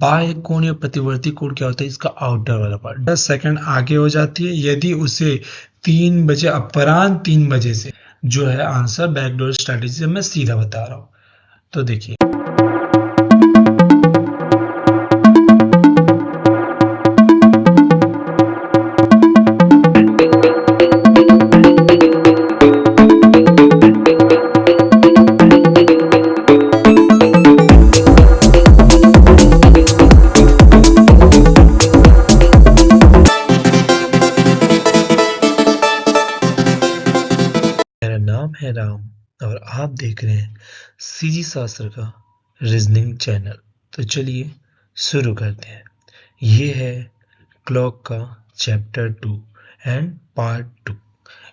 बाह्य कोण या प्रतिवर्ती कोण क्या होता है, इसका आउटर वाला पार्ट 10 सेकंड आगे हो जाती है यदि उसे 3 बजे अपराह्न 3 बजे से, जो है आंसर बैकडोर स्ट्रेटेजी से मैं सीधा बता रहा हूं। तो देखिए नाम है राम और आप देख रहे हैं सीजी शास्त्र का रीजनिंग चैनल। तो चलिए शुरू करते हैं। ये है क्लॉक का चैप्टर 2 एंड पार्ट 2।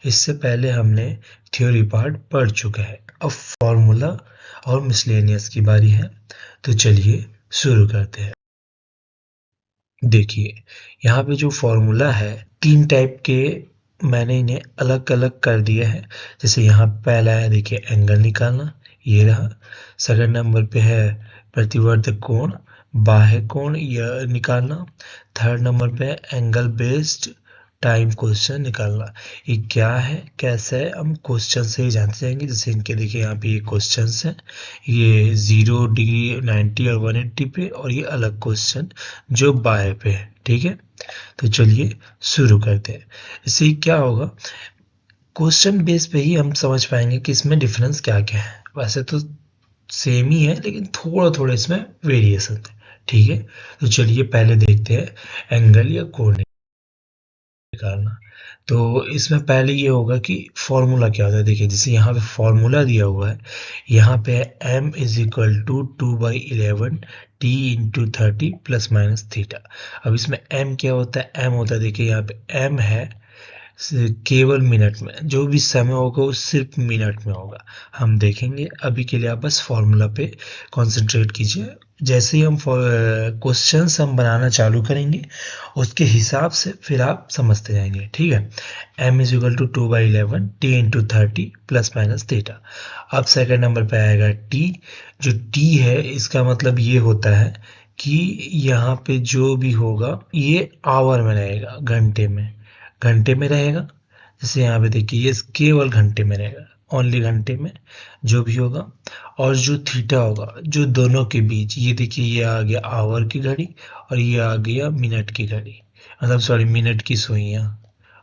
इससे पहले हमने थ्योरी पार्ट पढ़ चुका है। अब फॉर्मूला और मिसलेनियस की बारी है। तो चलिए शुरू करते हैं। देखिए यहाँ पे जो फॉर्मूला है 3 टाइप के मैंने इन्हें अलग अलग कर दिया है। जैसे यहाँ पहला है देखिए एंगल निकालना, ये रहा। सेकंड नंबर पे है प्रतिवर्त कोण, बाह्य कोण यह निकालना। थर्ड नंबर पे एंगल बेस्ड टाइम क्वेश्चन निकालना। ये क्या है कैसे है हम क्वेश्चन से ही जानते जाएंगे। जैसे इनके देखिए यहाँ पे ये क्वेश्चन है, ये 0 डिग्री 90 और 180 पे, और ये अलग क्वेश्चन जो बाय पे है। ठीक है, तो चलिए शुरू करते हैं। इससे क्या होगा, क्वेश्चन बेस पे ही हम समझ पाएंगे कि इसमें डिफरेंस क्या क्या है। वैसे तो सेम ही है लेकिन थोड़ा थोड़ा इसमें वेरिएशन है। ठीक है, तो चलिए पहले देखते हैं एंगल या कोण निकालना। तो इसमें पहले ये होगा कि फॉर्मूला क्या होता है। देखिए जैसे यहाँ पे फॉर्मूला दिया हुआ है, यहाँ पे है m is equal to 2/11 t into 30 plus minus theta. अब इसमें m क्या होता है, m होता है देखिए यहाँ पे m है केवल मिनट में, जो भी समय होगा वो सिर्फ मिनट में होगा। हम देखेंगे, अभी के लिए आप बस फॉर्मूला पे कंसंट्रेट कीजिए। जैसे ही हम क्वेश्चंस हम बनाना चालू करेंगे उसके हिसाब से फिर आप समझते जाएंगे। ठीक है, m is equal to 2/11 t into 30 plus minus theta. अब सेकंड नंबर पे आएगा t। जो t है इसका मतलब ये होता है कि यहाँ पे जो भी होगा ये आवर में रहेगा, घंटे में रहेगा। जैसे यहाँ पे देखिए ये केवल घंटे में रहेगा, ओनली घंटे में जो भी होगा। और जो थीटा होगा जो दोनों के बीच, ये देखिए ये आ गया आवर की घड़ी और ये आ गया मिनट की घड़ी, मतलब सॉरी मिनट की सुइयां,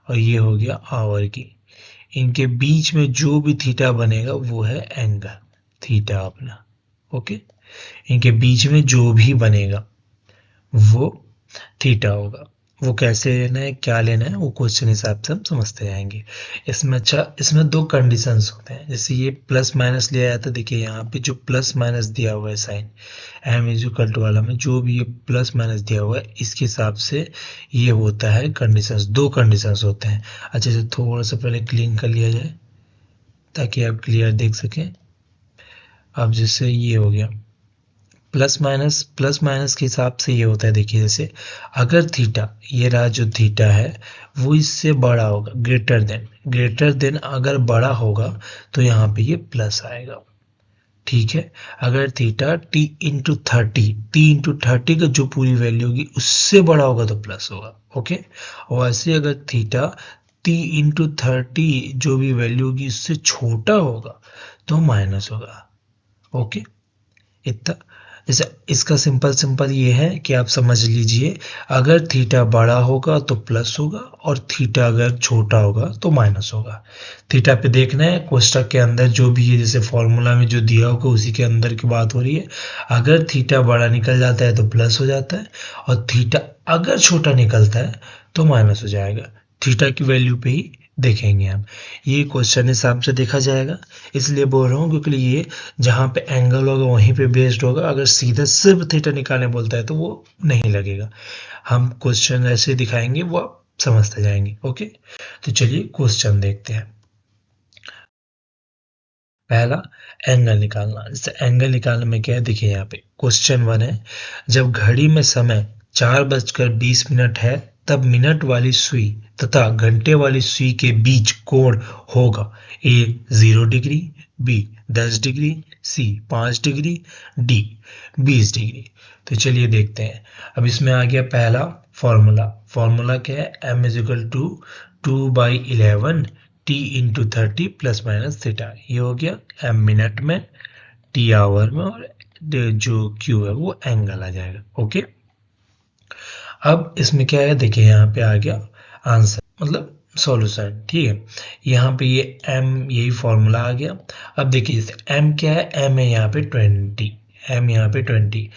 और ये हो गया आवर की। इनके बीच में जो भी थीटा बनेगा वो है एंगल थीटा अपना। ओके, इनके बीच में जो भी बनेगा वो थीटा होगा। वो कैसे लेना है क्या लेना है वो क्वेश्चन हिसाब से हम समझते जाएंगे। इसमें इसमें दो कंडीशंस होते हैं। जैसे ये प्लस माइनस लिया जाता है, देखिए यहाँ पे जो प्लस माइनस दिया हुआ है sine M is equal to वाला में जो भी ये प्लस माइनस दिया हुआ है इसके हिसाब से ये होता है कंडीशंस। दो कंडीशंस होते हैं। अच्छे से थोड़ा सा पहले क्लीन कर लिया जाए ताकि आप क्लियर देख सकें। अब जैसे ये हो गया प्लस माइनस के हिसाब से ये होता है। देखिए जैसे अगर थीटा, ये रहा जो थीटा है वो इससे बड़ा होगा, ग्रेटर देन अगर बड़ा होगा तो यहाँ पे ये प्लस आएगा। ठीक है, अगर थीटा t/30 का जो पूरी वैल्यू होगी उससे बड़ा होगा तो प्लस होगा। ओके, और ऐसे अगर थीटा t/30 जो भी वैल्यू होगी उससे छोटा होगा तो माइनस होगा। ओके, इतना। जैसे इसका सिंपल ये है कि आप समझ लीजिए, अगर थीटा बड़ा होगा तो प्लस होगा और थीटा अगर छोटा होगा तो माइनस होगा। थीटा पे देखना है कोष्टक के अंदर जो भी है, जैसे फॉर्मूला में जो दिया होगा उसी के अंदर की बात हो रही है। अगर थीटा बड़ा निकल जाता है तो प्लस हो जाता है, और थीटा अगर छोटा निकलता है तो माइनस हो जाएगा। थीटा की वैल्यू पे ही देखेंगे हम, ये क्वेश्चन हिसाब से देखा जाएगा। इसलिए बोल रहा हूँ क्योंकि ये जहाँ पे एंगल होगा वहीं पे बेस्ड होगा। अगर सीधा सिर्फ थीटा निकालने बोलता है तो वो नहीं लगेगा। हम क्वेश्चन ऐसे दिखाएंगे वो आप समझते जाएंगे। ओके, तो चलिए क्वेश्चन देखते हैं। पहला एंगल निकालना। जैसे एंगल निकालने में क्या है, देखिए यहाँ पे क्वेश्चन 1 है, जब घड़ी में समय 4:20 है तब मिनट वाली सुई तथा घंटे वाली सुई के बीच कोण होगा ए 0 डिग्री, बी 10 डिग्री, सी 5 डिग्री, डी 20 डिग्री। तो चलिए देखते हैं। अब इसमें आ गया पहला फॉर्मूला। फॉर्मूला क्या है? m is equal to 2/11 t into 30 plus minus theta. ये हो गया m मिनट में, t आवर में, और जो q है वो एंगल आ जाएगा। ओके, अब इसमें क्या है, देखिए यहाँ पे आ गया आंसर, मतलब सॉल्यूशन। ठीक है, यहाँ पे ये m, यही फॉर्मूला आ गया। अब देखिए m क्या है, m है यहाँ पे 20, m यहाँ पे 20।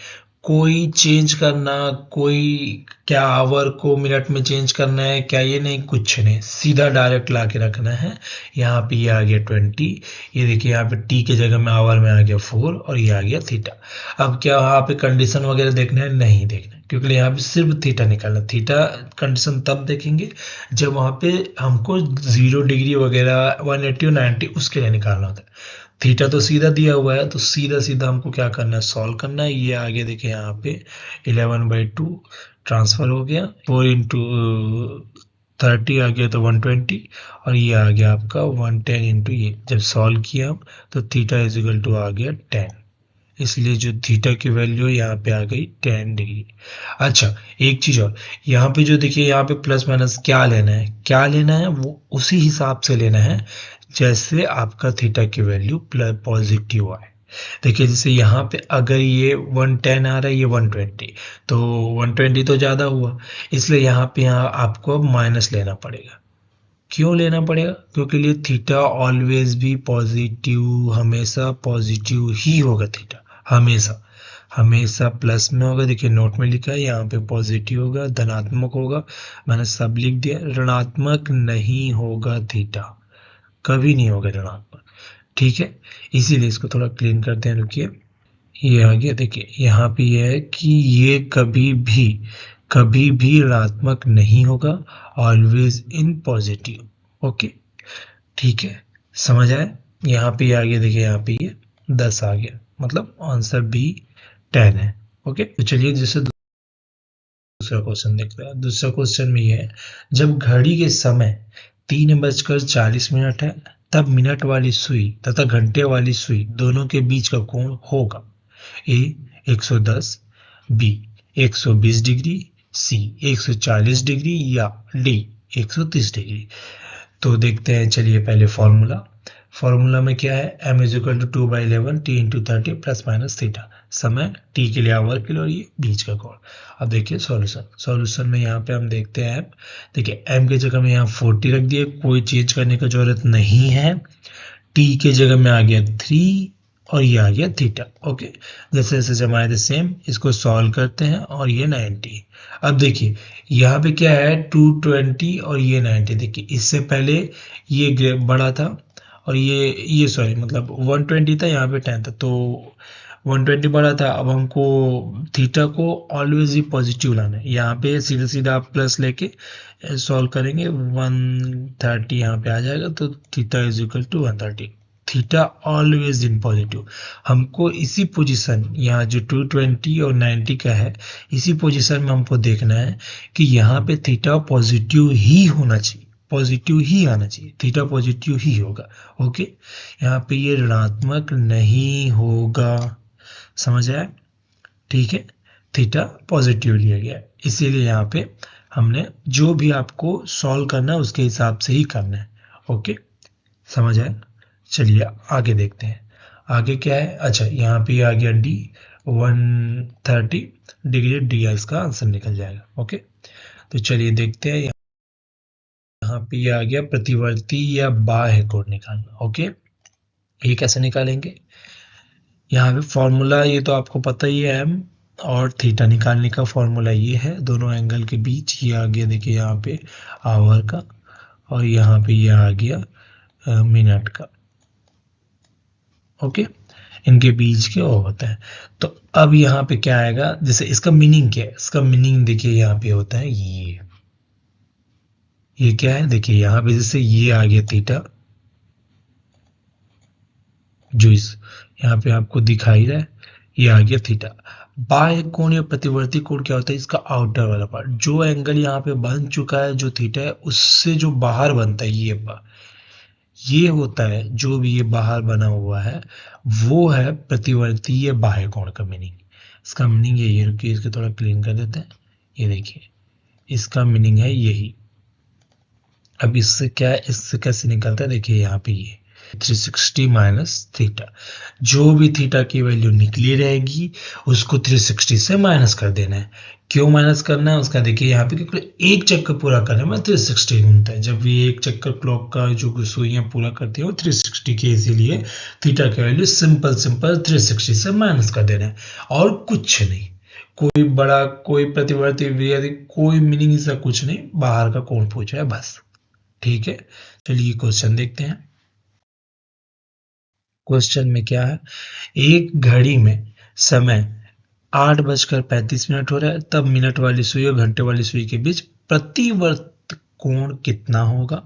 कोई चेंज करना, कोई क्या आवर को मिनट में चेंज करना है क्या, ये नहीं, कुछ नहीं, सीधा डायरेक्ट ला के रखना है। यहाँ पे ये आ गया 20, ये देखिए यहाँ पे t के जगह में आवर में आ गया 4, और ये आ गया थीटा। अब क्या यहाँ पे कंडीशन वगैरह देखना है? नहीं देखना, क्योंकि यहाँ पे सिर्फ थीटा निकालना। थीटा कंडीशन तब देखेंगे जब वहाँ पे हमको 0 डिग्री वगैरह 180 और 90 उसके लिए निकालना होता है। थीटा तो सीधा दिया हुआ है, तो सीधा सीधा हमको क्या करना है, सॉल्व करना है। ये आगे देखिए यहाँ पे 11/2 ट्रांसफर हो गया, 4 इंटू 30 आ गया तो 120, और ये आ गया आपका 110 इंटू ये। जब सॉल्व किया हम तो थीटा इज इक्वल टू आ गया 10, इसलिए जो थीटा की वैल्यू यहाँ पे आ गई 10 डिग्री। अच्छा, एक चीज और, यहाँ पे जो देखिए यहाँ पे प्लस माइनस क्या लेना है, क्या लेना है वो उसी हिसाब से लेना है जैसे आपका थीटा की वैल्यू प्लस पॉजिटिव आए। देखिए जैसे यहाँ पे अगर ये 110 आ रहा है, ये 120, तो 120 तो ज्यादा हुआ, इसलिए यहाँ पे यहाँ आपको अब माइनस लेना पड़ेगा। क्यों लेना पड़ेगा? क्योंकि लिए थीटा ऑलवेज भी पॉजिटिव, हमेशा पॉजिटिव ही होगा थीटा, हमेशा हमेशा प्लस में होगा। देखिए नोट में लिखा है यहाँ पे पॉजिटिव होगा, धनात्मक होगा, मैंने सब लिख दिया। ऋणात्मक नहीं होगा थीटा, कभी नहीं होगा ऋणात्मक। ठीक है, इसीलिए इसको थोड़ा क्लीन करते हैं, रुकिए। ये आ गया, देखिए यहाँ पे ये है कि ये कभी भी ऋणात्मक नहीं होगा, ऑलवेज इन पॉजिटिव। ओके, ठीक है, समझ आए? यहाँ पे आ गया, देखिए यहाँ पे ये 10 आ गया, मतलब आंसर बी 10 है। ओके, तो चलिए जैसे दूसरा क्वेश्चन देखते हैं। दूसरा क्वेश्चन में ये है, जब घड़ी के समय 3:40 है, तब मिनट वाली सुई तथा घंटे वाली सुई दोनों के बीच का कोण होगा ए 110, बी 120 डिग्री, सी 140 डिग्री, या डी 130 डिग्री। तो देखते हैं, चलिए पहले फॉर्मूला। फॉर्मूला में क्या है, m is equal to 2/11 t into 30 plus minus theta. समय t के लिए आवर के लिए, और ये बीच का कोण। अब देखिए सॉल्यूशन। सॉल्यूशन में यहाँ पे हम देखते हैं, देखिए m की जगह में यहाँ 40 रख दिए, कोई चेंज करने की जरूरत नहीं है। t के जगह में आ गया 3, और ये आ गया थीटा। ओके, जैसे जैसे जमाए थे सेम, इसको सॉल्व करते हैं, और ये 90। अब देखिए यहाँ पे क्या है, 220 और ये 90। देखिए इससे पहले ये बड़ा था, और ये सॉरी मतलब 120 था, यहाँ पे 10 था, तो 120 बड़ा था। अब हमको थीटा को ऑलवेज ही पॉजिटिव लाना है। यहाँ पे सीधा सीधा आप प्लस लेके सॉल्व करेंगे, 130 यहाँ पे आ जाएगा, तो theta is equal to 130। Theta always in positive. हमको इसी पोजीशन, यहाँ जो 220 और 90 का है, इसी पोजीशन में हमको देखना है कि यहाँ पे थीटा पॉजिटिव ही होना चाहिए, पॉजिटिव ही आना चाहिए, थीटा पॉजिटिव ही होगा। ओके, यहाँ पे ये ऋणात्मक नहीं होगा, समझ आया? ठीक है, थीटा पॉजिटिव लिया गया है, इसीलिए यहाँ पे हमने जो भी आपको सॉल्व करना है उसके हिसाब से ही करना है। ओके, समझ आया? चलिए आगे देखते हैं, आगे क्या है। अच्छा, यहाँ पे आ गया डी 130 डिग्री, डी इसका आंसर निकल जाएगा। ओके, तो चलिए देखते हैं, यहाँ पे आ गया प्रतिवर्ती या बाह्य कोण निकालना। ओके, ये कैसे निकालेंगे? यहाँ पे फॉर्मूला ये तो आपको पता ही है, एम और थीटा निकालने का फॉर्मूला ये है, दोनों एंगल के बीच। ये आ गया देखिए यहाँ पे आवर का, और यहाँ पे ये आ गया मिनट का। ओके, इनके बीच के वो होता है। तो अब यहाँ पे क्या आएगा, जैसे इसका मीनिंग क्या है, इसका मीनिंग देखिए यहाँ पे होता है ये क्या है, देखिए यहाँ पे जैसे ये आ गया थीटा, जो इस यहाँ पे आपको दिखाई रहा है, ये आ गया थीटा। बाह्य कोण या प्रतिवर्ती कोण क्या होता है, इसका आउटर वाला पार्ट, जो एंगल यहाँ पे बन चुका है, जो थीटा है उससे जो बाहर बनता है, ये होता है जो भी ये बाहर बना हुआ है वो है प्रतिवर्तीय बाह्य कोण का मीनिंग। इसका मीनिंग यही है, रुकिए इसको थोड़ा क्लीन कर देते हैं। ये देखिए इसका मीनिंग है यही। अब इससे क्या है, इससे कैसे निकलता है, देखिए यहाँ पे ये 360 माइनस थीटा, जो भी थीटा की वैल्यू निकली रहेगी उसको 360 से माइनस कर देना है। क्यों माइनस करना है उसका देखिए यहाँ पे, क्योंकि एक चक्कर पूरा करने में 360 घूमता है। जब ये एक चक्कर क्लॉक का जो सुइयां पूरा करती है वो 360 के, इसीलिए थीटा की वैल्यू सिंपल 360 से माइनस कर देना है और कुछ नहीं। कोई बड़ा कोई प्रतिवर्ती कोई मीनिंग इसका कुछ नहीं, बाहर का कोण पूछा है बस। ठीक है, चलिए क्वेश्चन देखते हैं। क्वेश्चन में क्या है, एक घड़ी में समय 8:35 हो रहा है, तब मिनट वाली सुई और घंटे वाली सुई के बीच प्रतिवर्त कोण कितना होगा।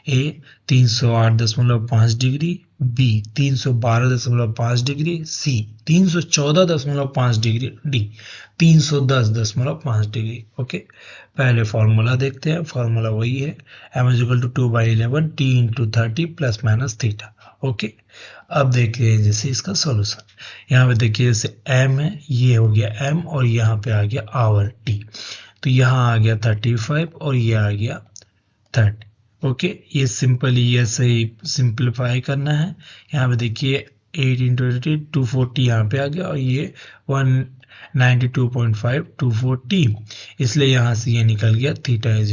ए 308.5 डिग्री, बी 312.5 डिग्री, सी 314.5 डिग्री, डी 310.5 डिग्री। ओके, पहले फॉर्मूला देखते हैं। फॉर्मूला वही है, m = 2/11 t × 30 plus minus theta. Okay, अब देखिए जैसे इसका सॉल्यूशन, यहाँ पे देखिए जैसे m है, ये हो गया m और यहाँ पे आ गया आवर t, तो यहाँ आ गया 35 और ये आ गया 30। ओके, ये सिंपली ऐसे ही सिंप्लीफाई करना है। यहाँ पे देखिए 8 × 240 यहाँ पे आ गया और ये 192.5 240, इसलिए यहाँ से ये निकल गया थीटा =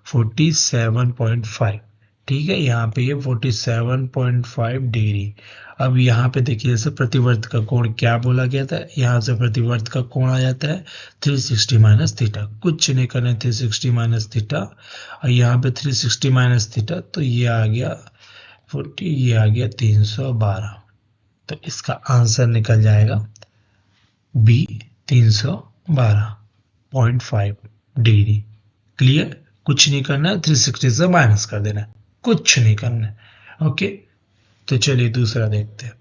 47.5। ठीक है, यहाँ पे ये 47.5 डिग्री। अब यहाँ पे देखिए जैसे प्रतिवर्त का कोण क्या बोला गया था, यहाँ से प्रतिवर्त का कोण आ जाता है 360 माइनस थीटा। कुछ नहीं करना, 360 माइनस थीटा और यहाँ पे 360 माइनस थीटा, तो ये आ गया 40, ये आ गया 312। तो इसका आंसर निकल जाएगा बी 312.5 डिग्री। क्लियर, कुछ नहीं करना है, 360 से माइनस कर देना है, कुछ नहीं करना है। ओके, तो चलिए दूसरा देखते हैं।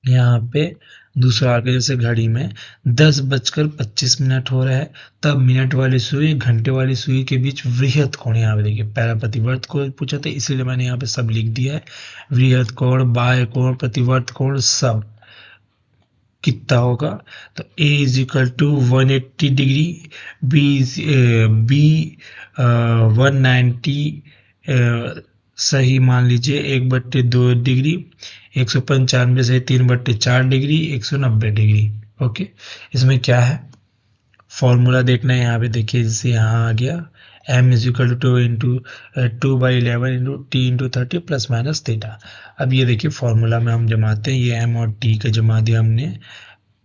यहाँ पे दूसरा आगे जैसे घड़ी में 10:25 हो रहा है, तब मिनट वाली सुई घंटे वाली सुई के बीच वृहत कोण, यहाँ पे देखिए पहला प्रतिवर्त कोण पूछा था इसीलिए मैंने यहाँ पे सब लिख दिया है। वृहत कोण, बाह्य कोण, प्रतिवर्त कोण सब कितना होगा, तो a = 180 डिग्री, बी 190 सही मान लीजिए 1/2 डिग्री, 195 से 3/4 डिग्री, 190 डिग्री। ओके, इसमें क्या है फॉर्मूला देखना है। यहाँ पे देखिए जैसे यहाँ आ गया m = 2 × 2/11 × t × 30 plus minus theta. अब ये देखिए फॉर्मूला में हम जमाते हैं, ये m और t का जमा दिया हमने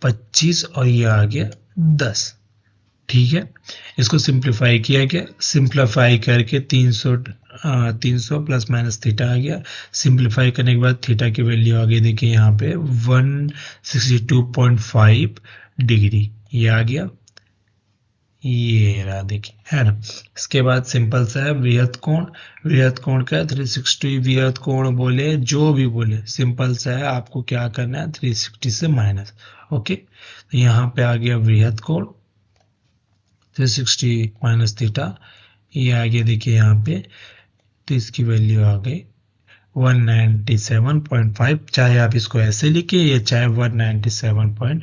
25 और ये आ गया 10। ठीक है, इसको सिंप्लीफाई किया गया, सिंप्लीफाई करके 300 प्लस माइनस थीटा आ गया। सिंप्लीफाई करने के बाद थीटा की वैल्यू आ गई, देखिए यहाँ पे 162.5 डिग्री, ये आ गया, ये रहा देखिए, है ना। इसके बाद सिंपल सा है वृहत कोण। वृहत कोण का 360 वृहत कोण बोले जो भी बोले, सिंपल सा है, आपको क्या करना है 360 से माइनस। ओके, तो यहाँ पे आ गया वृहत कोण 360 माइनस थीटा, ये आ गया देखिए यहाँ पे, तो इसकी वैल्यू आ गई 197.5। चाहे आप इसको ऐसे लिखिए या चाहे 197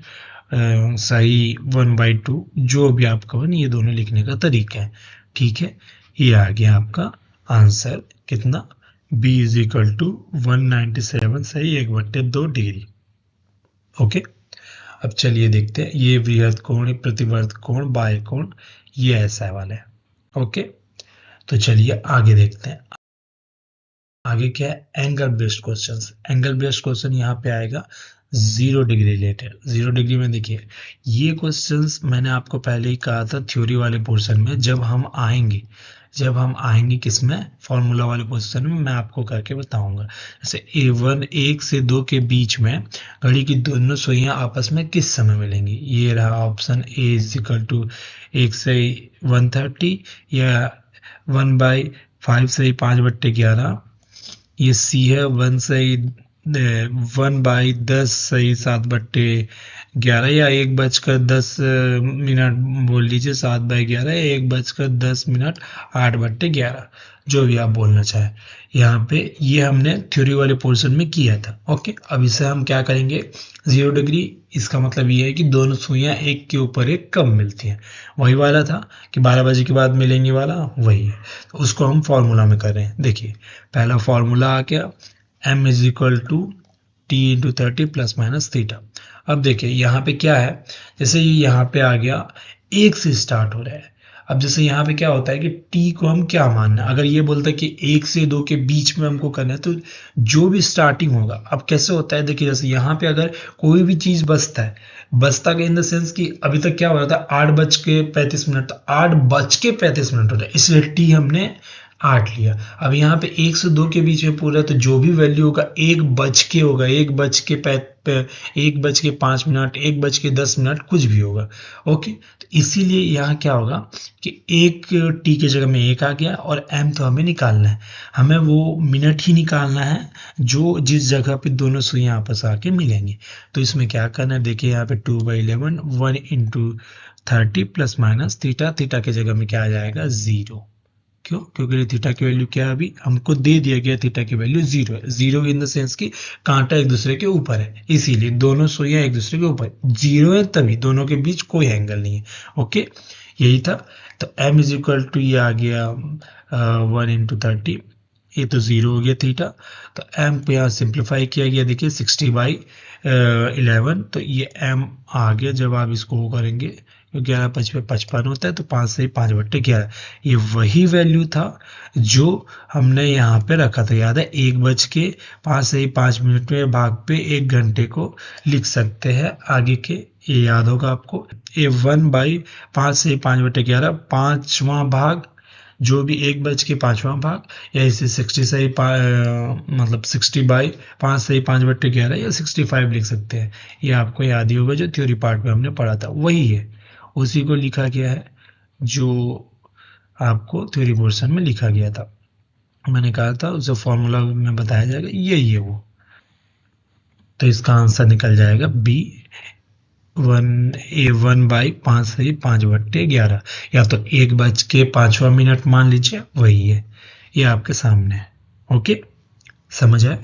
सही 1/2, जो भी आपका बने, ये दोनों लिखने का तरीका है। ठीक है, ये आ गया आपका आंसर कितना, b = 197 सही 1/2 डिग्री। ओके, अब चलिए देखते हैं ये वृहत कोण, प्रतिवर्त कोण, बाह्य कोण, ये ऐसा वाला है। ओके, तो चलिए आगे देखते हैं। आगे क्या है, angle based questions. Angle based question यहाँ पे आएगा 0 डिग्री रिलेटेड। 0 डिग्री में देखिए ये क्वेश्चंस मैंने आपको पहले ही कहा था थ्योरी वाले पोर्शन में, जब हम आएंगे किसमें, फॉर्मूला वाले पोर्शन में मैं आपको करके बताऊंगा। जैसे A1 1 से 2 के बीच में घड़ी की दोनों सुइयां आपस में किस समय मिलेंगी, ये रहा ऑप्शन A = 1 से 130 या 1/5 से 5/11, ये सी है 1/10 सही 7/11, 11 या 1:10 बोल लीजिए, 7/11 या 1:10 8/11, जो भी आप बोलना चाहें। यहाँ पे ये हमने थ्योरी वाले पोर्शन में किया था। ओके, अब इसे हम क्या करेंगे, 0 डिग्री, इसका मतलब ये है कि दोनों सुइयां एक के ऊपर एक कब मिलती हैं। वही वाला था कि 12 बजे के बाद मिलेंगे वाला, वही है। तो उसको हम फॉर्मूला में कर रहे हैं। देखिए, पहला फॉर्मूला आ गया, m = T × 30 ± थीटा। अब देखिए यहाँ पे क्या है, जैसे ये यहाँ पे आ गया, एक से स्टार्ट हो रहा है। अब जैसे यहाँ पे क्या होता है कि t को हम क्या मानना है, अगर ये बोलता है कि 1 से 2 के बीच में हमको करना है, तो जो भी स्टार्टिंग होगा, अब कैसे होता है, देखिए जैसे यहाँ पे अगर कोई भी चीज बचता है, बचता के इन द सेंस कि अभी तक क्या हो रहा था, 8:35, तो 8:35 हो रहा है, इसलिए टी हमने 8 लिया। अब यहाँ पे 1 से 2 के बीच में पूरा, तो जो भी वैल्यू होगा 1 बज के होगा, 1:05, 1:10, कुछ भी होगा। ओके, तो इसीलिए यहाँ क्या होगा कि एक टी की जगह में 1 आ गया, और एम तो हमें निकालना है, हमें वो मिनट ही निकालना है जो जिस जगह पे दोनों सुइयां आपस आके मिलेंगे। तो इसमें क्या करना है, देखिए यहाँ पे 2/11 1 × 30 ± थीटा, थीटा की जगह में क्या आ जाएगा, 0। क्यों, क्योंकि थीटा की वैल्यू क्या है, अभी हमको दे दिया गया थीटा की वैल्यू 0 है। 0 इन द सेंस कि कांटा एक दूसरे के ऊपर है, इसीलिए दोनों सुइयां एक दूसरे के ऊपर 0 है, तभी दोनों के बीच कोई एंगल नहीं है। ओके, यही था। तो m = ये आ गया 1 × 30, ये तो 0 हो गया थीटा। तो m को यहाँ सिंप्लीफाई किया गया, देखिए 60/11, तो ये m आ गया। जब आप इसको वो करेंगे, 11×5 = 55 होता है, तो 5 से 5/11, ये वही वैल्यू था जो हमने यहाँ पे रखा था, याद है, 1:05 में भाग पे 1 घंटे को लिख सकते हैं आगे के, ये याद होगा आपको। ये 1/5 से 5/11, पांचवा भाग, जो भी 1/5 या इसे 60 से मतलब 60/5 से 5/11 या 65 लिख सकते हैं। ये आपको याद ही होगा, जो थ्योरी पार्ट में हमने पढ़ा था, वही है, उसी को लिखा गया है जो आपको थ्योरी पोर्शन में लिखा गया था। मैंने कहा था उसे फॉर्मूला में बताया जाएगा, यही है वो। तो इसका आंसर निकल जाएगा बी, 1/5 से 5/11, या तो 1:05 मान लीजिए, वही है, ये आपके सामने है। ओके, समझ आया?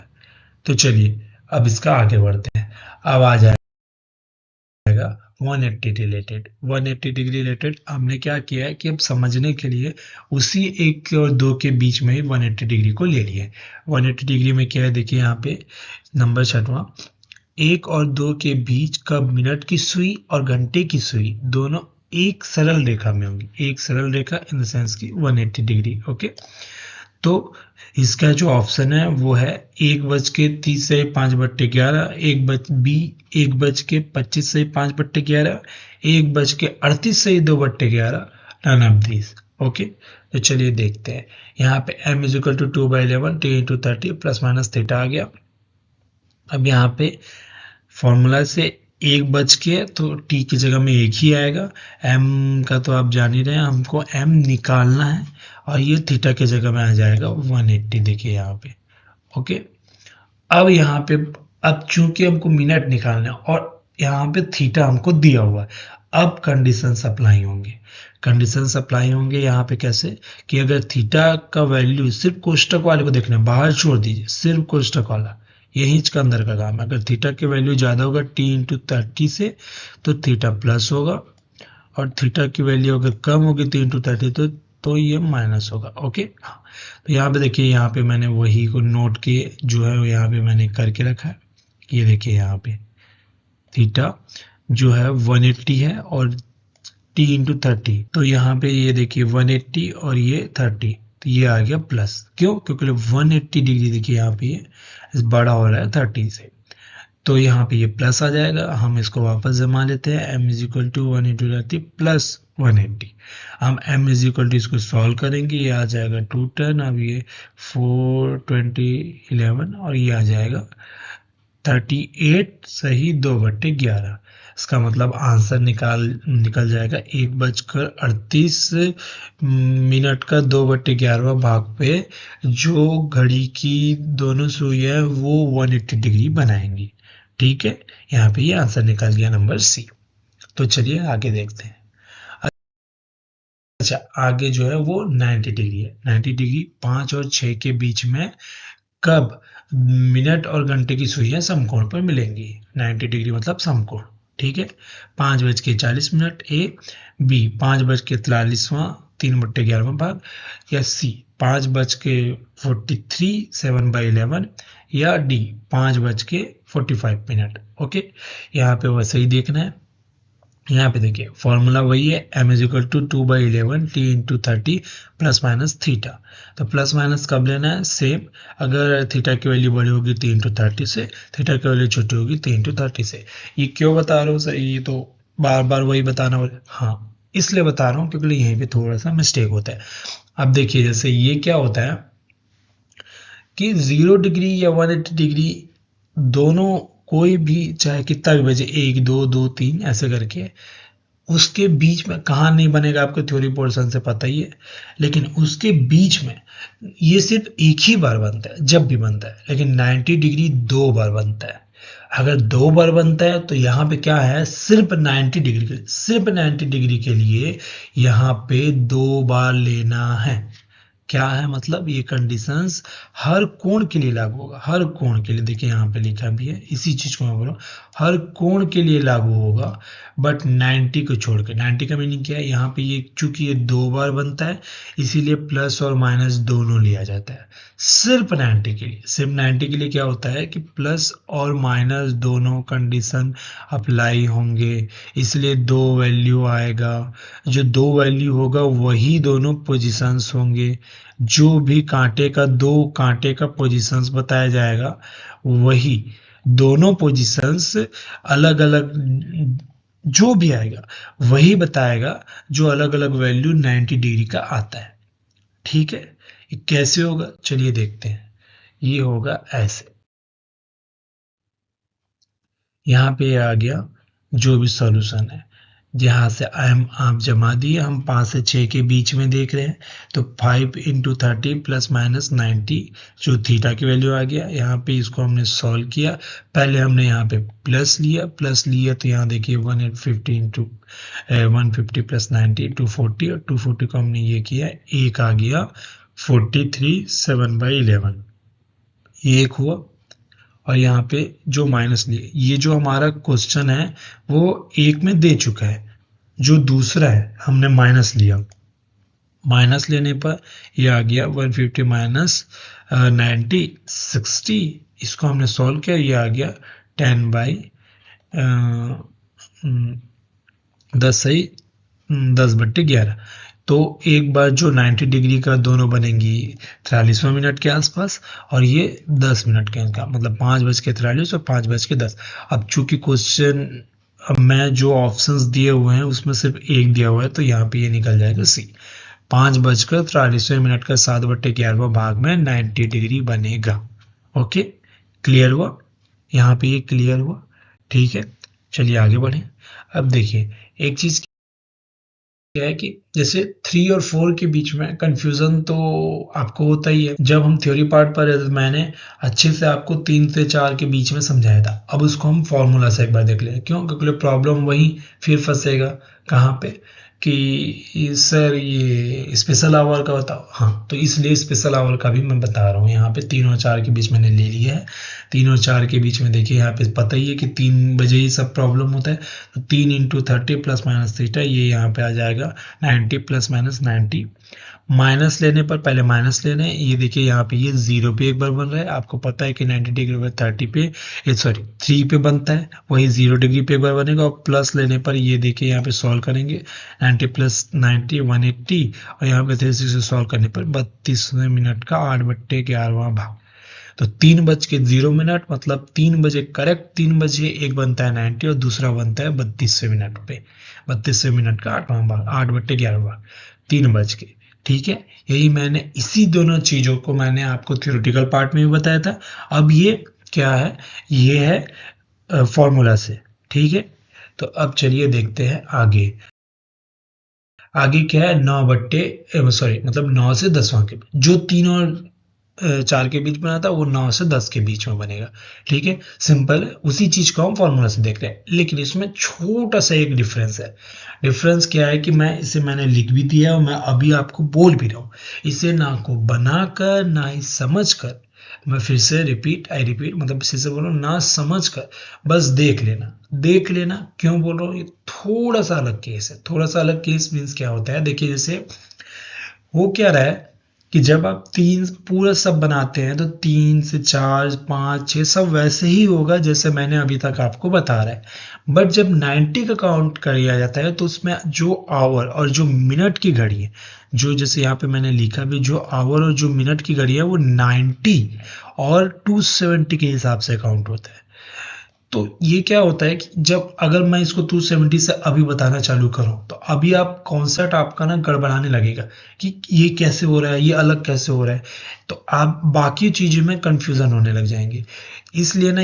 तो चलिए अब इसका आगे बढ़ते हैं। अब आ जाएगा 180 रिलेटेड, 180 डिग्री रिलेटेड। हमने क्या किया है कि अब समझने के लिए उसी 1 और 2 के बीच में ही 180 डिग्री को ले लिए। 180 डिग्री में क्या है, देखिए यहाँ पे नंबर 6वां, 1 और 2 के बीच का मिनट की सुई और घंटे की सुई दोनों एक सरल रेखा में होंगी। एक सरल रेखा इन द सेंस की 180 डिग्री। ओके, तो इसका जो ऑप्शन है वो है 1:30 से 5/11, 1:25 से 5/11, 1:38 से 2/11, नन ऑफ दिस। ओके, तो चलिए देखते हैं। यहाँ पे m = 2/11 T × 30 ± थीटा आ गया। अब यहाँ पे फॉर्मूला से 1 बच के, तो टी की जगह में 1 ही आएगा। m का तो आप जान ही रहे हैं, हमको m निकालना है, और ये थीटा की जगह में आ जाएगा 180। देखिए यहाँ पे। ओके, अब यहाँ पे, अब चूंकि हमको मिनट निकालना है और यहाँ पे थीटा हमको दिया हुआ है, अब कंडीशन अप्लाई होंगे। कंडीशन अप्लाई होंगे यहाँ पे कैसे, कि अगर थीटा का वैल्यू, सिर्फ कोष्टक वाले को देखना है, बाहर छोड़ दीजिए, सिर्फ कोष्टक वाला, यही इसका अंदर का काम है। अगर थीटा की वैल्यू ज्यादा होगा T × 30 से, तो थीटा प्लस होगा, और थीटा की वैल्यू अगर कम होगी T × 30, तो ये माइनस होगा। ओके, तो यहाँ पे देखिए, यहाँ पे मैंने वही को नोट के जो है यहाँ पे मैंने करके रखा है। ये देखिए यहाँ पे थीटा जो है 180 है, और T × 30, तो यहाँ पे ये देखिए 180 और ये 30, तो ये आ गया प्लस। क्यों, क्योंकि 180 डिग्री देखिए यहाँ पे ये बड़ा हो रहा है 30 से, तो यहाँ पे ये प्लस आ जाएगा। हम इसको वापस जमा लेते हैं, m = 1 × 30 + 180। हम m = इसको सॉल्व करेंगे, ये आ जाएगा 210, अब ये 4 20 11, और ये आ जाएगा 38 सही 2/11। इसका मतलब आंसर निकल जाएगा 1:38 का 2/11 भाग पे, जो घड़ी की दोनों सुइयां वो 180 डिग्री बनाएंगी। ठीक है, यहाँ पे ये आंसर निकल गया नंबर सी। तो चलिए आगे देखते हैं। अच्छा, आगे जो है वो 90 डिग्री है। 90 डिग्री 5 और 6 के बीच में कब मिनट और घंटे की सुइयां समकोण पर मिलेंगी। 90 डिग्री मतलब समकोण। ठीक है, 5:40 ए, बी 5:43 3/11 भाग, या सी 5:43 7/11, या डी 5:45। ओके, यहाँ पे वैसे ही देखना है। यहाँ पे देखिए फॉर्मूला वही है, m is equal to 2/11 t into 30 plus minus theta. तो प्लस माइनस कब लेना है, सेम। अगर थीटा की वैल्यू बड़ी होगी 3/30 से, थीटा की वैल्यू छोटी होगी 3/30 से। ये क्यों बता रहा हूँ सर, ये तो बार बार वही बताना होगा। हाँ, इसलिए बता रहा हूँ क्योंकि यहीं पे थोड़ा सा मिस्टेक होता है। अब देखिए जैसे ये क्या होता है कि 0 डिग्री या 180 डिग्री दोनों, कोई भी चाहे कितना भी बजे, 1 2 2 3 ऐसे करके, उसके बीच में कहाँ नहीं बनेगा आपको थ्योरी पोर्शन से पता ही है। लेकिन उसके बीच में ये सिर्फ एक ही बार बनता है जब भी बनता है, लेकिन 90 डिग्री 2 बार बनता है। अगर 2 बार बनता है तो यहाँ पे क्या है, सिर्फ 90 डिग्री के लिए, सिर्फ 90 डिग्री के लिए यहाँ पे 2 बार लेना है। क्या है मतलब, ये कंडीशंस हर कोण के लिए लागू होगा, हर कोण के लिए। देखिए यहाँ पे लिखा भी है, इसी चीज को मैं बोल रहा हूँ, हर कोण के लिए लागू होगा, बट 90 को छोड़ के। 90 का मीनिंग क्या है, यहाँ पे ये चूंकि ये 2 बार बनता है इसीलिए प्लस और माइनस दोनों लिया जाता है। सिर्फ 90 के लिए, सिर्फ 90 के लिए क्या होता है कि प्लस और माइनस दोनों कंडीशन अप्लाई होंगे, इसलिए 2 वैल्यू आएगा। जो 2 वैल्यू होगा वही दोनों पोजीशंस होंगे। जो भी कांटे का, 2 कांटे का पोजीशंस बताया जाएगा, वही दोनों पोजीशंस अलग अलग, जो भी आएगा वही बताएगा, जो अलग अलग वैल्यू 90 डिग्री का आता है। ठीक है, ये कैसे होगा चलिए देखते हैं। ये होगा ऐसे, यहाँ पे आ गया जो भी सॉल्यूशन है, जहाँ से हम आप जमा दिए, हम 5 से 6 के बीच में देख रहे हैं। तो 5 × 30 प्लस माइनस 90, जो थीटा की वैल्यू आ गया। यहाँ पे इसको हमने सॉल्व किया, पहले हमने यहाँ पे प्लस लिया, तो यहाँ देखिए 150 इंटू 150 प्लस 90 240, और 240 को हमने ये किया, एक आ गया 43 7/11, ये एक हुआ। और यहाँ पे जो माइनस लिए, ये जो हमारा क्वेश्चन है वो एक में दे चुका है, जो दूसरा है हमने माइनस लिया। माइनस लेने पर ये आ गया 150 माइनस 90 60, इसको हमने सॉल्व किया, ये आ गया 10 सही 10/11। तो एक बार जो 90 डिग्री का दोनों बनेंगी 43वें मिनट के आसपास, और ये 10 मिनट के का मतलब 5:43 और 5:10। अब चूंकि क्वेश्चन, अब मैं जो ऑप्शंस दिए हुए हैं उसमें सिर्फ एक दिया हुआ है, तो यहाँ पे ये निकल जाएगा सी। 5:43 का 7/11 भाग में 90 डिग्री बनेगा। ओके, क्लियर हुआ, यहाँ पे ये क्लियर हुआ। ठीक है, चलिए आगे बढ़े। अब देखिए एक चीज क्या है कि जैसे 3 और 4 के बीच में कंफ्यूजन तो आपको होता ही है। जब हम थ्योरी पार्ट पर है तो मैंने अच्छे से आपको 3 से 4 के बीच में समझाया था। अब उसको हम फॉर्मूला से एक बार देख लें, क्यों, क्योंकि प्रॉब्लम वही फिर फंसेगा कहाँ पे कि सर ये स्पेशल आवर का बताओ। हाँ, तो इसलिए स्पेशल आवर का भी मैं बता रहा हूँ। यहाँ पे 3 और 4 के बीच मैंने ले लिया है। 3 और 4 के बीच में देखिए यहाँ पे पता ही है कि 3 बजे ही सब प्रॉब्लम होता है। तो 3 × 30 प्लस माइनस थीटा, ये यहाँ पे आ जाएगा 90 प्लस माइनस 90। माइनस लेने पर, पहले माइनस लेने, ये देखिए यहाँ पे ये 0 पे एक बार बन रहा है। आपको पता है कि 90 डिग्री पर 30 पे, सॉरी 3 पे बनता है, वही 0 डिग्री पे एक बार बनेगा। और प्लस लेने पर ये देखिए यहाँ पे सॉल्व करेंगे, 90 प्लस 90 180, और यहाँ पे 360 से सॉल्व करने पर 32वें मिनट का 8/11वां भाग। तो 3:0 मतलब 3 बजे करेक्ट, 3 बजे एक बनता है 90 और दूसरा बनता है 32वें मिनट पे, 32वें मिनट का 8वां भाग, 8/11वां, 3 बज के। ठीक है, यही मैंने, इसी दोनों चीजों को मैंने आपको थ्योरेटिकल पार्ट में भी बताया था। अब ये क्या है, ये है फॉर्मूला से। ठीक है, तो अब चलिए देखते हैं आगे। आगे क्या है, 9 बट्टे, सॉरी मतलब 9 से 10वां के, जो तीनों 4 के बीच बना था वो 9 से 10 के बीच में बनेगा। ठीक है, सिंपल है, उसी चीज को हम फॉर्मूला से देख रहे हैं, लेकिन इसमें छोटा सा एक डिफरेंस है। डिफरेंस क्या है कि मैंने लिख भी दिया और मैं अभी आपको बोल भी रहा हूँ। इसे ना को बनाकर ना ही समझ कर, मैं फिर से रिपीट मतलब फिर से बोल रहा हूँ, ना समझ कर, बस देख लेना। देख लेना क्यों बोल रहा हूँ, ये थोड़ा सा अलग केस है। थोड़ा सा अलग केस मीन्स क्या होता है, देखिए जैसे हो क्या रहा है कि जब आप तीन पूरा सब बनाते हैं तो 3 से 4 5 6 सब वैसे ही होगा जैसे मैंने अभी तक आपको बता रहा है। बट जब 90 का काउंट किया जाता है तो उसमें जो आवर और जो मिनट की घड़ी है, जो जैसे यहाँ पे मैंने लिखा भी, जो आवर और जो मिनट की घड़ी है वो 90 और 270 के हिसाब से काउंट होता है। तो ये क्या होता है कि जब अगर मैं इसको 270 से अभी बताना चालू करूं तो अभी आप कॉन्सेप्ट आपका ना गड़बड़ाने लगेगा कि ये कैसे हो रहा है, ये अलग कैसे हो रहा है, तो आप बाकी चीज़ों में कंफ्यूजन होने लग जाएंगे। इसलिए ना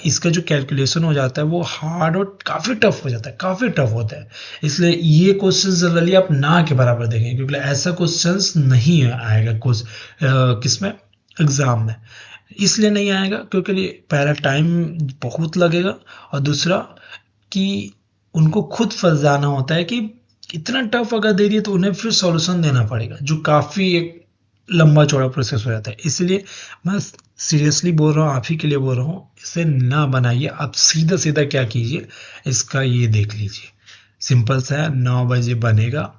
इसका जो कैलकुलेशन हो जाता है वो हार्ड और काफ़ी टफ हो जाता है, काफ़ी टफ होता है। इसलिए ये क्वेश्चन जनरली आप ना के बराबर देखेंगे, क्योंकि ऐसा क्वेश्चन नहीं आएगा किसमें, एग्जाम में। इसलिए नहीं आएगा क्योंकि पहला टाइम बहुत लगेगा, और दूसरा कि उनको खुद फंस जाना होता है कि इतना टफ अगर दे दिए तो उन्हें फिर सॉल्यूशन देना पड़ेगा, जो काफ़ी एक लंबा चौड़ा प्रोसेस हो जाता है। इसलिए मैं सीरियसली बोल रहा हूँ, आप ही के लिए बोल रहा हूँ, इसे ना बनाइए। आप सीधा सीधा क्या कीजिए, इसका ये देख लीजिए, सिंपल सा है, 9 बजे बनेगा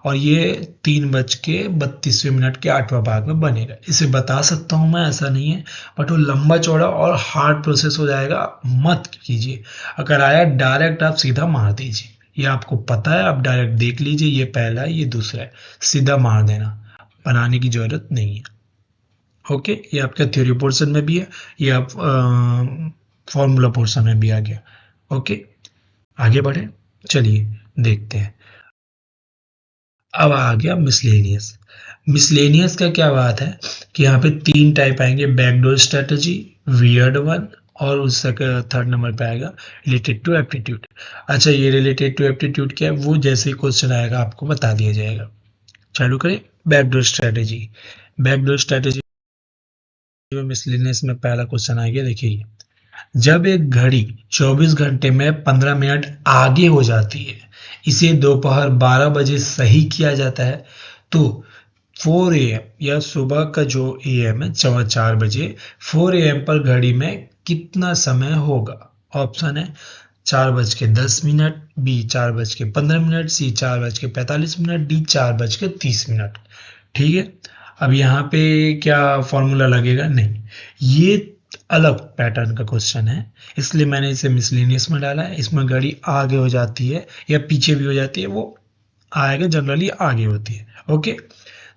और ये 3:32 के 8वां भाग में बनेगा। इसे बता सकता हूँ मैं, ऐसा नहीं है, बट वो लंबा चौड़ा और हार्ड प्रोसेस हो जाएगा, मत कीजिए। अगर आया डायरेक्ट आप सीधा मार दीजिए, ये आपको पता है, आप डायरेक्ट देख लीजिए, ये पहला है ये दूसरा है, सीधा मार देना, बनाने की जरूरत नहीं है। ओके, ये आपका थ्योरी पोर्शन में भी है, ये आप फॉर्मूला पोर्शन में भी आ गया। ओके, आगे बढ़े, चलिए देखते हैं। अब आ गया मिसलेनियस। मिसलेनियस का क्या बात है कि यहाँ पे 3 टाइप आएंगे, बैकडोर स्ट्रेटजी, वियर्ड वन, और उसका थर्ड नंबर पे आएगा रिलेटेड टू एप्टीट्यूड। अच्छा, ये रिलेटेड टू एप्टीट्यूड क्या है, वो जैसे ही क्वेश्चन आएगा आपको बता दिया जाएगा। चालू करें, बैकडोर स्ट्रेटजी। बैकडोर स्ट्रेटजी में मिसलेनियस में पहला क्वेश्चन आ गया, देखिए, जब एक घड़ी 24 घंटे में 15 मिनट आगे हो जाती है, इसे दोपहर 12 बजे सही किया जाता है, तो 4 AM या सुबह का जो AM है 4 बजे, 4 AM पर घड़ी में कितना समय होगा? ऑप्शन है 4:10, बी 4:15, सी 4:45, डी 4:30। ठीक है, अब यहाँ पे क्या फॉर्मूला लगेगा? नहीं, ये अलग पैटर्न का क्वेश्चन है, इसलिए मैंने इसे मिसलेनियस में डाला है। इसमें घड़ी आगे हो जाती है या पीछे भी हो जाती है, वो आएगा जनरली आगे होती है। ओके,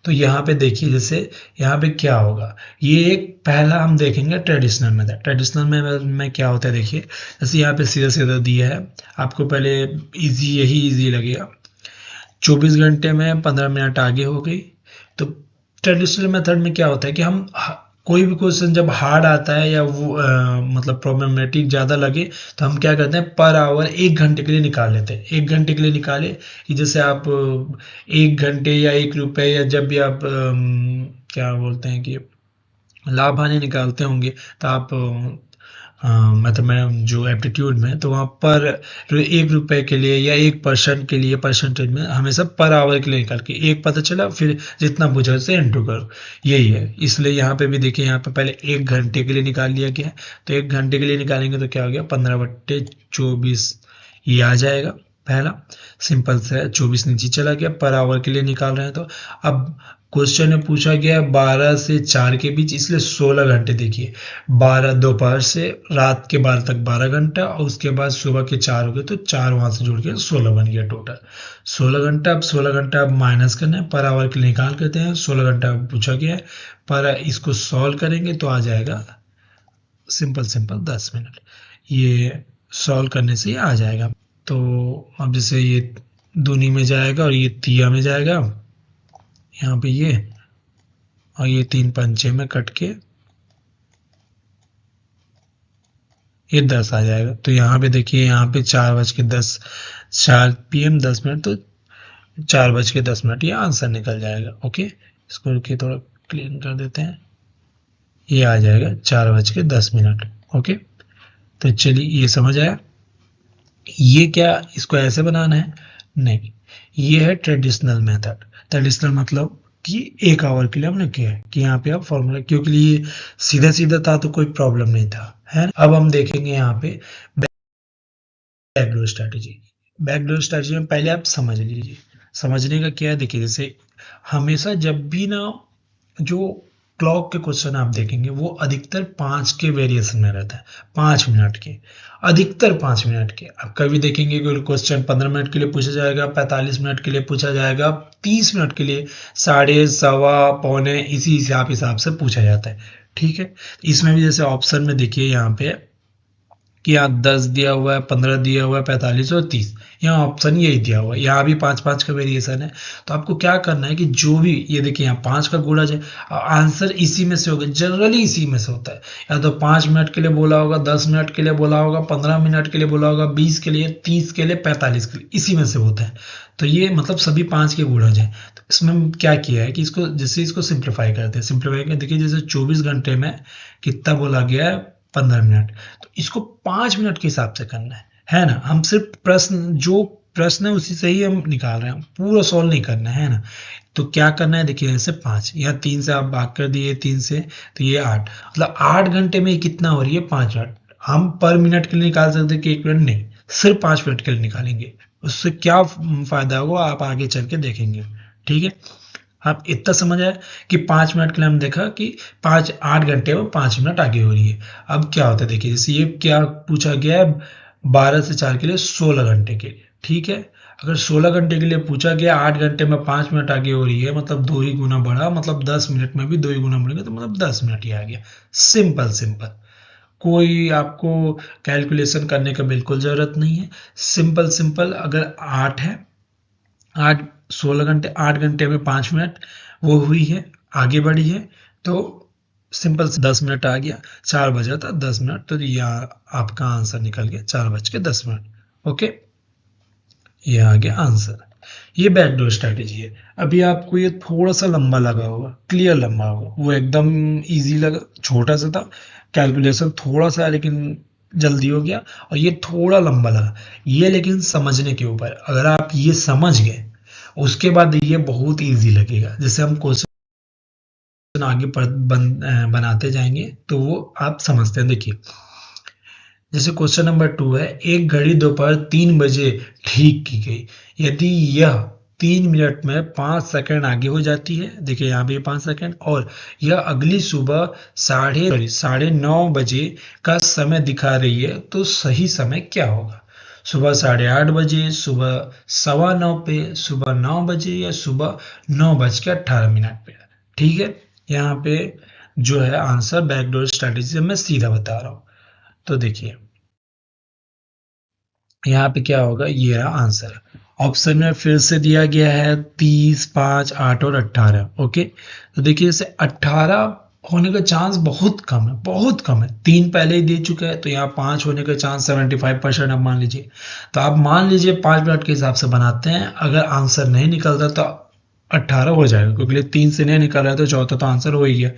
तो यहाँ पे देखिए, जैसे यहाँ पे क्या होगा, ये एक पहला हम देखेंगे ट्रेडिशनल मेथड। ट्रेडिशनल में क्या होता है, देखिए जैसे यहाँ पे सीधा सीधा दिया है, आपको पहले इजी लगेगा, 24 घंटे में 15 मिनट आगे हो गई। तो ट्रेडिशनल मेथड में क्या होता है कि हम कोई भी क्वेश्चन जब हार्ड आता है या वो मतलब प्रॉब्लमेटिक ज़्यादा लगे, तो हम क्या करते हैं, पर आवर 1 घंटे के लिए निकाल लेते हैं। 1 घंटे के लिए निकाले कि जैसे आप 1 घंटे या 1 रुपए, या जब भी आप क्या बोलते हैं कि लाभ हानि निकालते होंगे, तो आप मतलब मैं जो एप्टीट्यूड में, तो वहाँ पर 1 रुपए के लिए या 1% के लिए, परसेंटेज में हमेशा पर आवर के लिए निकाल के एक पता चला, फिर जितना पूछा उससे इंटू करो, यही है। इसलिए यहाँ पे भी देखिए, यहाँ पे पहले 1 घंटे के लिए निकाल लिया गया है, तो 1 घंटे के लिए निकालेंगे तो क्या हो गया, 15/24 ये आ जाएगा पहला। सिंपल सा है, 24 नीचे चला गया, पर आवर के लिए निकाल रहे हैं तो। अब क्वेश्चन में पूछा गया 12 से 4 के बीच, इसलिए 16 घंटे। देखिए 12 दोपहर से रात के 12 तक 12 घंटा, और उसके बाद सुबह के 4 हो गए, तो 4 वहां से जुड़ के 16 बन गया टोटल 16 घंटा। अब 16 घंटा अब माइनस करना है, पर आवर के लिए निकाल करते हैं, 16 घंटा पूछा गया है, पर इसको सॉल्व करेंगे तो आ जाएगा सिंपल सिंपल 10 मिनट। ये सॉल्व करने से ही आ जाएगा। तो अब जैसे ये दूनी में जाएगा और ये तिया में जाएगा, यहाँ पे ये, और ये 3 पंचे में कट के ये 10 आ जाएगा। तो यहाँ पे देखिए, यहाँ पे 4:10, 4 PM 10 मिनट, तो 4:10 ये आंसर निकल जाएगा। ओके, इसको रुकिए थोड़ा क्लीन कर देते हैं। ये आ जाएगा 4:10। ओके, तो चलिए ये समझ आया। ये क्या इसको ऐसे बनाना है? नहीं, ये है ट्रेडिशनल मेथड। ट्रेडिशनल मतलब कि 1 आवर के लिए हमने किया है कि यहाँ पे आप फॉर्मूला, क्योंकि ये सीधा सीधा था तो कोई प्रॉब्लम नहीं था, है ना। अब हम देखेंगे यहाँ पे बैकडोर स्ट्रैटेजी। बैकडोर स्ट्रैटेजी में पहले आप समझ लीजिए। समझने का क्या है, देखिए जैसे हमेशा जब भी ना जो क्लॉक के क्वेश्चन आप देखेंगे वो अधिकतर 5 के वेरिएशन में रहता है, 5 मिनट के, अधिकतर 5 मिनट के। आप कभी देखेंगे कोई क्वेश्चन 15 मिनट के लिए पूछा जाएगा, 45 मिनट के लिए पूछा जाएगा, 30 मिनट के लिए, साढ़े सवा पौने इसी हिसाब से पूछा जाता है। ठीक है, इसमें भी जैसे ऑप्शन में देखिए यहाँ पे कि यहाँ 10 दिया हुआ है, 15 दिया हुआ है, 45 और 30, यहाँ ऑप्शन यही दिया हुआ है। यहाँ भी 5-5 का वेरिएशन है। तो आपको क्या करना है कि जो भी ये देखिए यहाँ 5 का गुणज है, आंसर इसी में से होगा, जनरली इसी में से होता है। या तो 5 मिनट के लिए बोला होगा, 10 मिनट के लिए बोला होगा, 15 मिनट के लिए बोला होगा, 20 के लिए, 30 के लिए, 45 के लिए, इसी में से होता है। तो ये मतलब सभी 5 के गुणज हैं। तो इसमें क्या किया है कि इसको जैसे इसको सिंप्लीफाई करते हैं। सिंप्लीफाई कर देखिए जैसे 24 घंटे में कितना बोला गया है, 15 मिनट। तो इसको 5 मिनट के हिसाब से करना है ना। हम सिर्फ प्रश्न, जो प्रश्न है उसी से ही हम निकाल रहे हैं, पूरा सॉल्व नहीं करना है ना। तो क्या करना है, देखिए जैसे 5 या 3 से आप भाग कर दिए, 3 से, तो ये 8, मतलब 8 घंटे में कितना हो रही है, 5 मिनट। हम पर मिनट के लिए निकाल सकते हैं कि 1 मिनट नहीं, सिर्फ 5 मिनट के लिए निकालेंगे। उससे क्या फायदा होगा आप आगे चल के देखेंगे। ठीक है, आप इतना समझ आया कि 5 मिनट के लिए हम देखा कि 8 घंटे में 5 मिनट आगे हो रही है। अब क्या होता है, देखिए जैसे ये क्या पूछा गया है, 12 से 4 के लिए 16 घंटे के लिए। ठीक है, अगर 16 घंटे के लिए पूछा गया, 8 घंटे में 5 मिनट आगे हो रही है, मतलब 2 ही गुना बढ़ा, मतलब 10 मिनट में भी 2 ही गुना बढ़ेगा, तो मतलब 10 मिनट ही आ गया। सिंपल सिंपल, कोई आपको कैलकुलेशन करने का बिल्कुल जरूरत नहीं है। सिंपल सिंपल, अगर 8 है, 16 घंटे 8 घंटे में 5 मिनट वो हुई है, आगे बढ़ी है, तो सिंपल से 10 मिनट आ गया, 4 बजा था 10 मिनट, तो यह आपका आंसर निकल गया 4:10। ओके, ये आ गया आंसर। ये बैकडोर स्ट्रैटेजी है। अभी आपको ये थोड़ा सा लंबा लगा होगा, क्लियर लंबा होगा, वो एकदम इजी लगा, छोटा सा था, कैलकुलेशन थोड़ा सा लेकिन जल्दी हो गया, और ये थोड़ा लंबा लगा। ये लेकिन समझने के ऊपर, अगर आप ये समझ गए उसके बाद ये बहुत इजी लगेगा। जैसे हम क्वेश्चन आगे बनाते जाएंगे तो वो आप समझते हैं। देखिए जैसे क्वेश्चन नंबर 2 है, एक घड़ी दोपहर 3 बजे ठीक की गई, यदि यह 3 मिनट में 5 सेकंड आगे हो जाती है, देखिए यहाँ भी 5 सेकंड, और यह अगली सुबह साढ़े 9 बजे का समय दिखा रही है, तो सही समय क्या होगा? सुबह 8:30 बजे, सुबह 9:15 पे, सुबह 9 बजे, या सुबह 9:18 पे। ठीक है, यहाँ पे जो है आंसर बैकडोर स्ट्रेटेजी से मैं सीधा बता रहा हूँ। तो देखिए यहाँ पे क्या होगा, ये रहा आंसर। ऑप्शन में फिर से दिया गया है 30, 5, 8 और 18। ओके, तो देखिए जैसे 18 होने का चांस बहुत कम है, बहुत कम है। 3 पहले ही दे चुका है, तो यहाँ 5 होने का चांस 75% आप मान लीजिए। तो आप मान लीजिए 5 मिनट के हिसाब से बनाते हैं, अगर आंसर नहीं निकलता तो 18 हो जाएगा, क्योंकि 3 से नहीं निकल रहा है तो चौथा तो आंसर हो ही गया।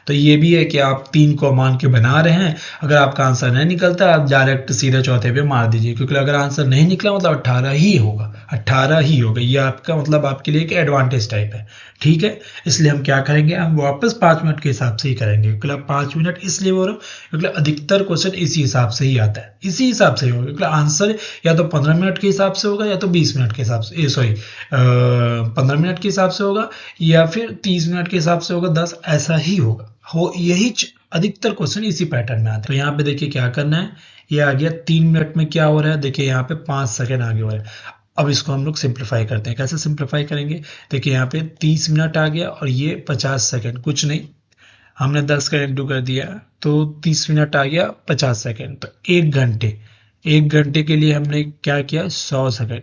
तो ये भी है कि आप 3 को मान के बना रहे हैं, अगर आपका आंसर नहीं निकलता आप डायरेक्ट सीधे चौथे पे मार दीजिए, क्योंकि अगर आंसर नहीं निकला मतलब 18 ही होगा, 18 ही होगा। ये आपका मतलब आपके लिए एक एडवांटेज टाइप है। ठीक है, इसलिए हम क्या करेंगे, हम वापस 5 मिनट के हिसाब से ही करेंगे, क्योंकि 5 मिनट इसलिए बोल रहा हूँ क्योंकि अधिकतर क्वेश्चन इसी हिसाब से ही आता है, इसी हिसाब से ही होगा, क्योंकि आंसर या तो 15 मिनट के हिसाब से होगा, या तो 20 मिनट के हिसाब से, सॉरी 15 मिनट के हिसाब से होगा, या फिर 30 मिनट के हिसाब से होगा, 10, ऐसा ही होगा। हो यही अधिकतर क्वेश्चन इसी पैटर्न में आते हैं। तो यहाँ पे देखिए क्या करना है, ये आ गया 3 मिनट में क्या हो रहा है, देखिए यहाँ पे 5 सेकंड आगे हो रहा है। अब इसको हम लोग सिंप्लीफाई करते हैं, कैसे सिंप्लीफाई करेंगे, देखिए यहाँ पे 30 मिनट आ गया और ये 50 सेकंड, कुछ नहीं, हमने 10 का इंटू कर दिया तो 30 मिनट आ गया, 50 सेकंड, तो 1 घंटे, 1 घंटे के लिए हमने क्या किया, 100 सेकंड,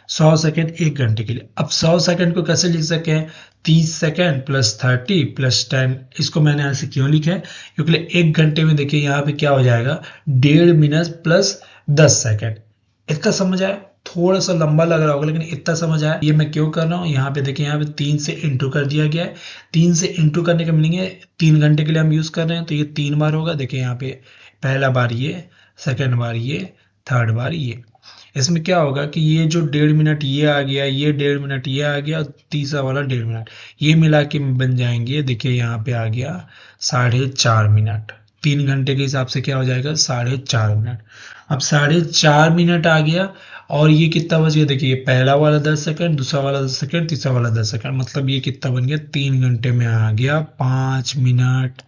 100 सेकंड 1 घंटे के लिए। अब 100 सेकंड को कैसे लिख सकते हैं, 30 सेकंड प्लस 30 प्लस 10। इसको मैंने ऐसे क्यों लिखा है, क्योंकि 1 घंटे में देखिए यहाँ पे क्या हो जाएगा, 1.5 मिनट प्लस 10 सेकंड। इतना समझ आया। थोड़ा सा लंबा लग रहा होगा, लेकिन इतना समझ आया ये मैं क्यों कर रहा हूँ। यहाँ पे देखिए, यहाँ पे 3 से इंटू कर दिया गया है। 3 से इंटू करने का मीनिंग है 3 घंटे के लिए हम यूज कर रहे हैं, तो ये 3 बार होगा। देखिए यहाँ पे पहला बार ये, सेकेंड बार ये, थर्ड बार ये। इसमें क्या होगा कि ये जो 1.5 मिनट ये आ गया, ये 1.5 मिनट ये आ गया, और तीसरा वाला 1.5 मिनट, ये मिला के बन जाएंगे। देखिए यहाँ पे आ गया 4.5 मिनट। 3 घंटे के हिसाब से क्या हो जाएगा, 4.5 मिनट। अब 4.5 मिनट आ गया, और ये कितना बच गया, देखिए पहला वाला 10 सेकंड, दूसरा वाला 10 सेकंड, तीसरा वाला 10 सेकंड, मतलब ये कितना बन गया, 3 घंटे में आ गया 5 मिनट।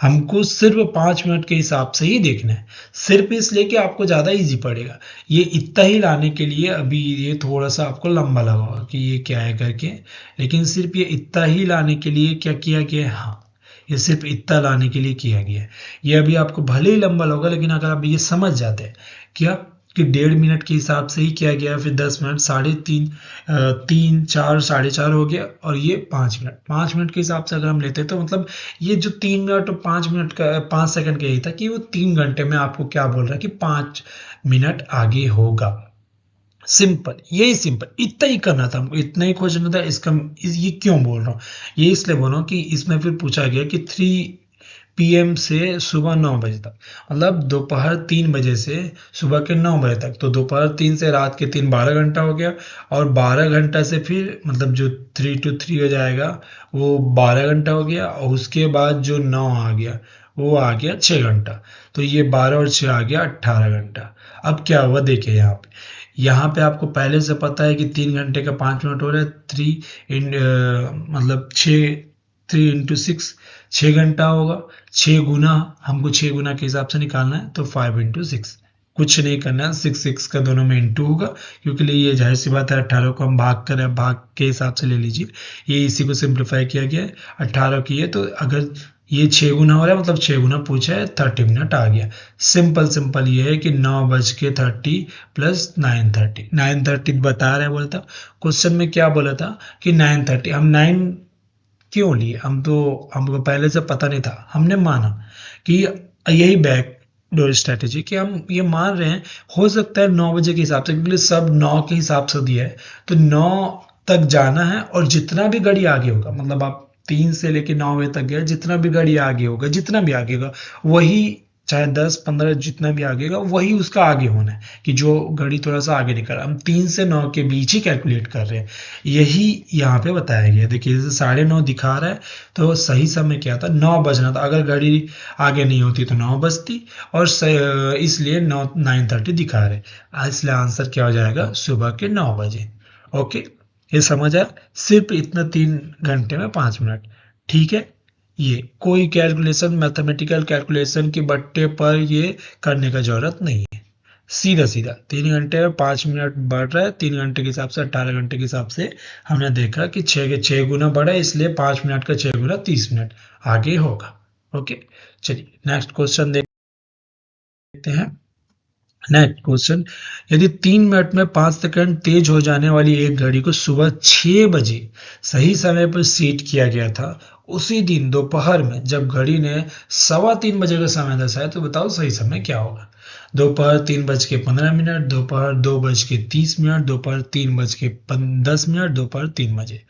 हमको सिर्फ 5 मिनट के हिसाब से ही देखना है, सिर्फ इसलिए कि आपको ज़्यादा इजी पड़ेगा। ये इतना ही लाने के लिए अभी ये थोड़ा सा आपको लंबा लगा होगा कि ये क्या है करके, लेकिन सिर्फ ये इतना ही लाने के लिए क्या किया गया है, हाँ, ये सिर्फ इतना लाने के लिए किया गया है। ये अभी आपको भले ही लंबा लगा, लेकिन अगर आप ये समझ जाते हैं क्या कि 1.5 मिनट के हिसाब से ही किया गया है, फिर 10 मिनट, 3.5, 3, 4, 4.5 हो गया, और ये 5 मिनट। 5 मिनट के हिसाब से अगर हम लेते हैं तो मतलब ये जो 3 मिनट और 5 मिनट का 5 सेकंड का यही था कि वो 3 घंटे में आपको क्या बोल रहा है कि 5 मिनट आगे होगा। सिंपल, यही सिंपल, इतना ही करना था हमको, इतना ही खोजना था। ये क्यों बोल रहा हूँ, ये इसलिए बोल रहा हूँ कि इसमें फिर पूछा गया कि 3 PM से सुबह 9 बजे तक, मतलब दोपहर 3 बजे से सुबह के 9 बजे तक, तो दोपहर 3 से रात के 3, 12 घंटा हो गया। और 12 घंटा से फिर मतलब जो 3 to 3 हो जाएगा वो 12 घंटा हो गया, और उसके बाद जो 9 आ गया वो आ गया 6 घंटा। तो ये 12 और 6 आ गया 18 घंटा। अब क्या हुआ देखिए, यहाँ पे आपको पहले से पता है कि 3 घंटे का 5 मिनट हो रहा है, मतलब 3 into 6, 6 घंटा होगा। 6 गुना, हमको 6 गुना के हिसाब से निकालना है, तो 5 into 6, कुछ नहीं करना है, 6 का दोनों में इंटू होगा, क्योंकि ये जाहिर सी बात है 18 को हम भाग कर भाग के हिसाब से ले लीजिए। ये इसी को सिंप्लीफाई किया गया है 18 की है, तो अगर ये 6 गुना हो रहा है, मतलब 6 गुना पूछा है, 30 मिनट आ गया। सिंपल सिंपल ये है कि 9:30 प्लस 9:30 बता रहे बोलता। क्वेश्चन में क्या बोला था कि 9:30, हम 9 क्यों लिए, हमको पहले से पता नहीं था, हमने माना कि यही बैक डोर स्ट्रेटेजी कि हम ये मान रहे हैं हो सकता है 9 बजे के हिसाब से, क्योंकि सब 9 के हिसाब से दिया है, तो 9 तक जाना है, और जितना भी गाड़ी आगे होगा, मतलब आप 3 से लेके 9 बजे तक गए, जितना भी गाड़ी आगे होगा, जितना भी आगे होगा, वही चाहे 10, 15 जितना भी आगे होगा, वही उसका आगे होना है, कि जो गाड़ी थोड़ा सा आगे निकल रहा है। हम 3 से 9 के बीच ही कैलकुलेट कर रहे हैं, यही यहाँ पे बताया गया। देखिए जैसे 9:30 दिखा रहा है, तो सही समय क्या था, 9 बजना था। अगर गाड़ी आगे नहीं होती तो 9 बजती, और इसलिए 9:30 दिखा रहे, इसलिए आंसर क्या हो जाएगा, सुबह के 9 बजे। ओके, ये समझ आया, सिर्फ इतना 3 घंटे में 5 मिनट। ठीक है, ये कोई कैलकुलेशन, मैथमेटिकल कैलकुलेशन के बट्टे पर ये करने का जरूरत नहीं है, सीधा सीधा 3 घंटे में 5 मिनट बढ़ रहा है। 3 घंटे के हिसाब से 18 घंटे के हिसाब से हमने देखा कि 6 के 6 गुना बढ़ा है, इसलिए 5 मिनट का 6 गुना 30 मिनट आगे होगा। ओके, चलिए नेक्स्ट क्वेश्चन देखते हैं। नेक्स्ट क्वेश्चन, यदि 3 मिनट में 5 सेकंड तेज हो जाने वाली एक घड़ी को सुबह 6 बजे सही समय पर सेट किया गया था, उसी दिन दोपहर में जब घड़ी ने 3:15 का समय दर्शाया, तो बताओ सही समय क्या होगा। दोपहर 3:15, दोपहर 2:30, दोपहर 3:10, दोपहर 3 बजे।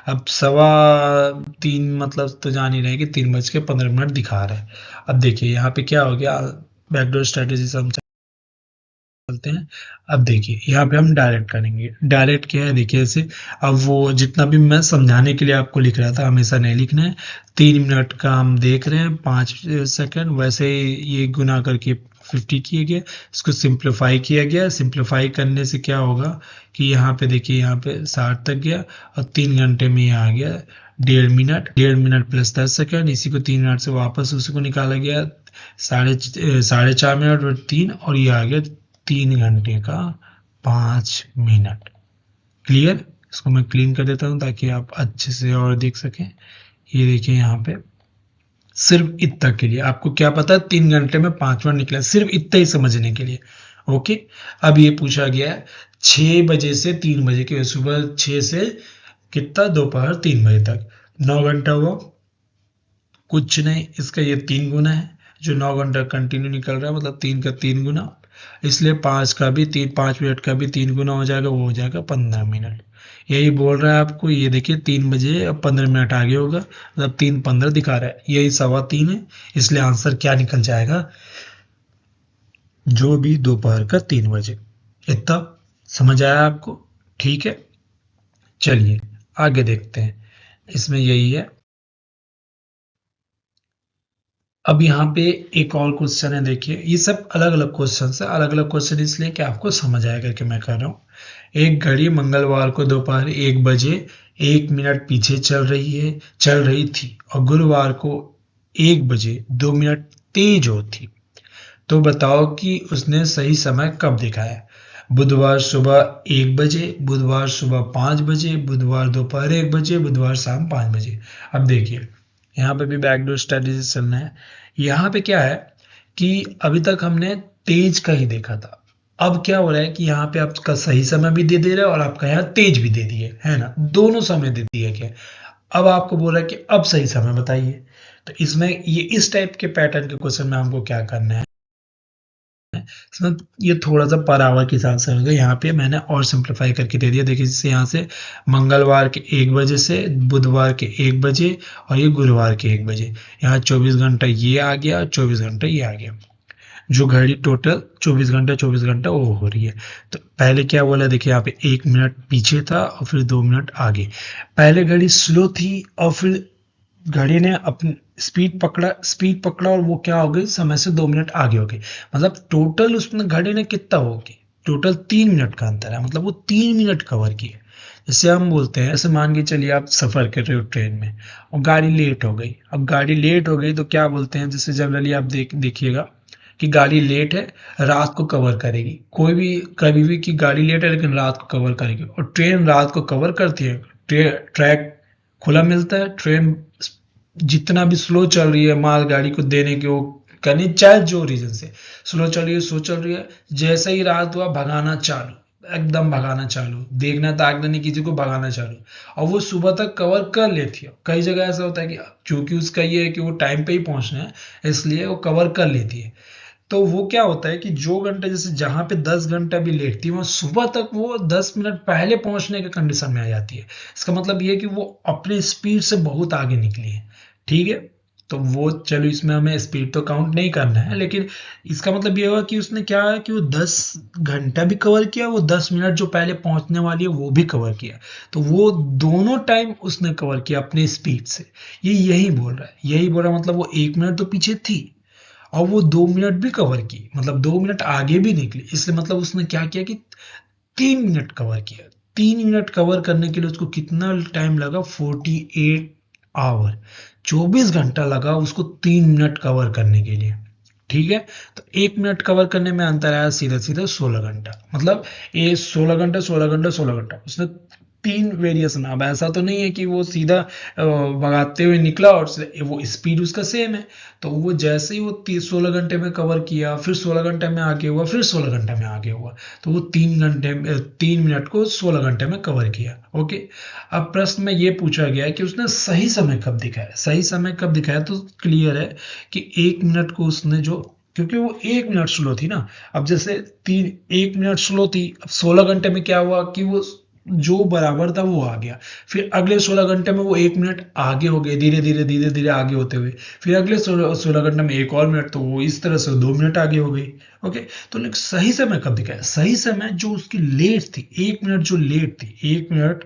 अब 3:15 मतलब तो जान ही रहे कि 3:15 दिखा रहा है। अब देखिए यहाँ पे क्या हो गया, बैकडोर स्ट्रेटेजी से हम चलते हैं। अब देखिए यहाँ पे हम डायरेक्ट करेंगे। डायरेक्ट क्या है, देखिए ऐसे, अब वो जितना भी मैं समझाने के लिए आपको लिख रहा था, हमेशा नहीं लिखना है। 3 मिनट का हम देख रहे हैं 5 सेकंड, वैसे ही ये गुना करके 50 किया गया, इसको सिंप्लीफाई किया गया। सिंप्लीफाई करने से क्या होगा कि यहाँ पे देखिए, यहाँ पे 60 तक गया, और 3 घंटे में ये आ गया 1.5 मिनट। 1.5 मिनट प्लस 10 सेकंड, इसी को 3 मिनट से वापस उसी को निकाला गया, 4.5 मिनट और 3, और ये आ गया 3 घंटे का 5 मिनट। क्लियर, इसको मैं क्लीन कर देता हूं ताकि आप अच्छे से और देख सकें। ये देखिए यहाँ पे सिर्फ इतना के लिए, आपको क्या पता है 3 घंटे में 5 मिनट निकला, सिर्फ इतना ही समझने के लिए। ओके, अब ये पूछा गया है 6 बजे से 3 बजे के, सुबह 6 से कितना, दोपहर 3 बजे तक, 9 घंटा हुआ। कुछ नहीं, इसका ये 3 गुना है, जो 9 घंटा कंटिन्यू निकल रहा है, मतलब 3 का 3 गुना। इसलिए 5 मिनट का भी 3 गुना हो जाएगा, वो हो जाएगा 15 मिनट। यही बोल रहा है आपको, ये देखिए 3 बजे अब 15 मिनट आगे होगा, मतलब 3:15 दिखा रहा है, यही 3:15 है। इसलिए आंसर क्या निकल जाएगा, जो भी दोपहर का 3 बजे। इतना समझ आया आपको? ठीक है, चलिए आगे देखते हैं। इसमें यही है। अब यहाँ पे एक और क्वेश्चन है, देखिए ये सब अलग अलग क्वेश्चन है, अलग अलग क्वेश्चन इसलिए कि आपको समझ आएगा कि मैं कर रहा हूँ। एक घड़ी मंगलवार को दोपहर 1 बजे 1 मिनट पीछे चल रही थी और गुरुवार को 1 बजे 2 मिनट तेज होती। तो बताओ कि उसने सही समय कब दिखाया। बुधवार सुबह 1 बजे, बुधवार सुबह 5 बजे, बुधवार दोपहर 1 बजे, बुधवार शाम 5 बजे। अब देखिए यहाँ पे भी बैकडोर स्ट्रेटेजी चलना है। यहाँ पे क्या है कि अभी तक हमने तेज का ही देखा था। अब क्या हो रहा है कि यहाँ पे आपका सही समय भी दे रहा है और आपका यहाँ तेज भी दे दिए है ना, दोनों समय दे दिए क्या। अब आपको बोल रहा है कि अब सही समय बताइए। तो इसमें ये इस टाइप के पैटर्न के क्वेश्चन में हमको क्या करना है, इसमें ये थोड़ा सा पर आवर के हिसाब से होगा। यहाँ पे मैंने और सिंप्लीफाई करके दे दिया। देखिए जैसे यहाँ से मंगलवार के 1 बजे से बुधवार के 1 बजे और ये गुरुवार के 1 बजे, यहाँ 24 घंटा ये आ गया, 24 घंटा ये आ गया। जो घड़ी टोटल 24 घंटा वो हो रही है। तो पहले क्या बोला, देखिए यहाँ पे 1 मिनट पीछे था और फिर 2 मिनट आगे। पहले घड़ी स्लो थी और फिर घड़ी ने अपनी स्पीड पकड़ा और वो क्या हो गई, समय से 2 मिनट आगे हो गई। मतलब टोटल उसमें घड़ी ने कितना हो गई, टोटल 3 मिनट का अंतर है, मतलब वो 3 मिनट कवर किए। जैसे हम बोलते हैं, ऐसे मान के चलिए आप सफर कर रहे हो ट्रेन में और गाड़ी लेट हो गई। अब गाड़ी लेट हो गई तो क्या बोलते हैं, जैसे जनरली आप देखिएगा कि गाड़ी लेट है, रात को कवर करेगी। कोई भी कभी भी कि गाड़ी लेट है लेकिन रात को कवर करेगी, और ट्रेन रात को कवर करती है। ट्रैक खुला मिलता है, ट्रेन जितना भी स्लो चल रही है मालगाड़ी को देने के वो करनी, चाहे जो रीजन से स्लो चल रही है, स्लो चल रही है, जैसे ही रात हुआ भगाना चालू, एकदम भगाना चालू, देखना ताकना नहीं किसी को, भगाना चालू। और वो सुबह तक कवर कर लेती है। कई जगह ऐसा होता है कि क्योंकि उसका ये है कि वो टाइम पे ही पहुंचना है, इसलिए वो कवर कर लेती है। तो वो क्या होता है कि जो घंटे, जैसे जहां पे 10 घंटा भी लेट थी, वहां सुबह तक वो 10 मिनट पहले पहुंचने के कंडीशन में आ जाती है। इसका मतलब ये है कि वो अपने स्पीड से बहुत आगे निकली है। ठीक है, तो वो चलो इसमें हमें स्पीड तो काउंट नहीं करना है, लेकिन इसका मतलब ये हुआ कि उसने क्या है कि वो 10 घंटा भी कवर किया, वो 10 मिनट जो पहले पहुंचने वाली है वो भी कवर किया। तो वो दोनों टाइम उसने कवर किया अपने स्पीड से। ये यही बोल रहा है, यही बोल रहा है, मतलब वो 1 मिनट तो पीछे थी और वो 2 मिनट भी कवर की, मतलब 2 मिनट आगे भी निकली। इसलिए मतलब उसने क्या किया कि 3 मिनट कवर किया। 3 मिनट कवर करने के लिए उसको कितना टाइम लगा, 48 आवर, 24 घंटा लगा उसको 3 मिनट कवर करने के लिए। ठीक है, तो 1 मिनट कवर करने में अंतर आया सीधा सीधा 16 घंटा। मतलब ये 16 घंटा 16 घंटा 16 घंटा, उसने 3 वेरिएशन। अब ऐसा तो नहीं है कि वो सीधा भगाते हुए निकला और वो स्पीड उसका सेम है। तो वो जैसे ही वो 16 घंटे में कवर किया, फिर 16 घंटे में आगे हुआ, फिर 16 घंटे में आगे हुआ, तो वो 3 मिनट को 16 घंटे में कवर किया। ओके, अब प्रश्न में ये पूछा गया है कि उसने सही समय कब दिखाया। सही समय कब दिखाया, तो क्लियर है कि 1 मिनट को उसने जो, क्योंकि वो 1 मिनट स्लो थी ना। अब जैसे 1 मिनट स्लो थी, अब 16 घंटे में क्या हुआ कि वो जो बराबर था वो आ गया। फिर अगले 16 घंटे में वो 1 मिनट आगे हो गए, धीरे धीरे धीरे धीरे आगे होते हुए। फिर अगले 16 घंटे में एक और मिनट, तो वो इस तरह से 2 मिनट आगे हो गई। ओके, तो लेकिन सही समय कब दिखाया, सही समय जो उसकी लेट थी, 1 मिनट जो लेट थी, 1 मिनट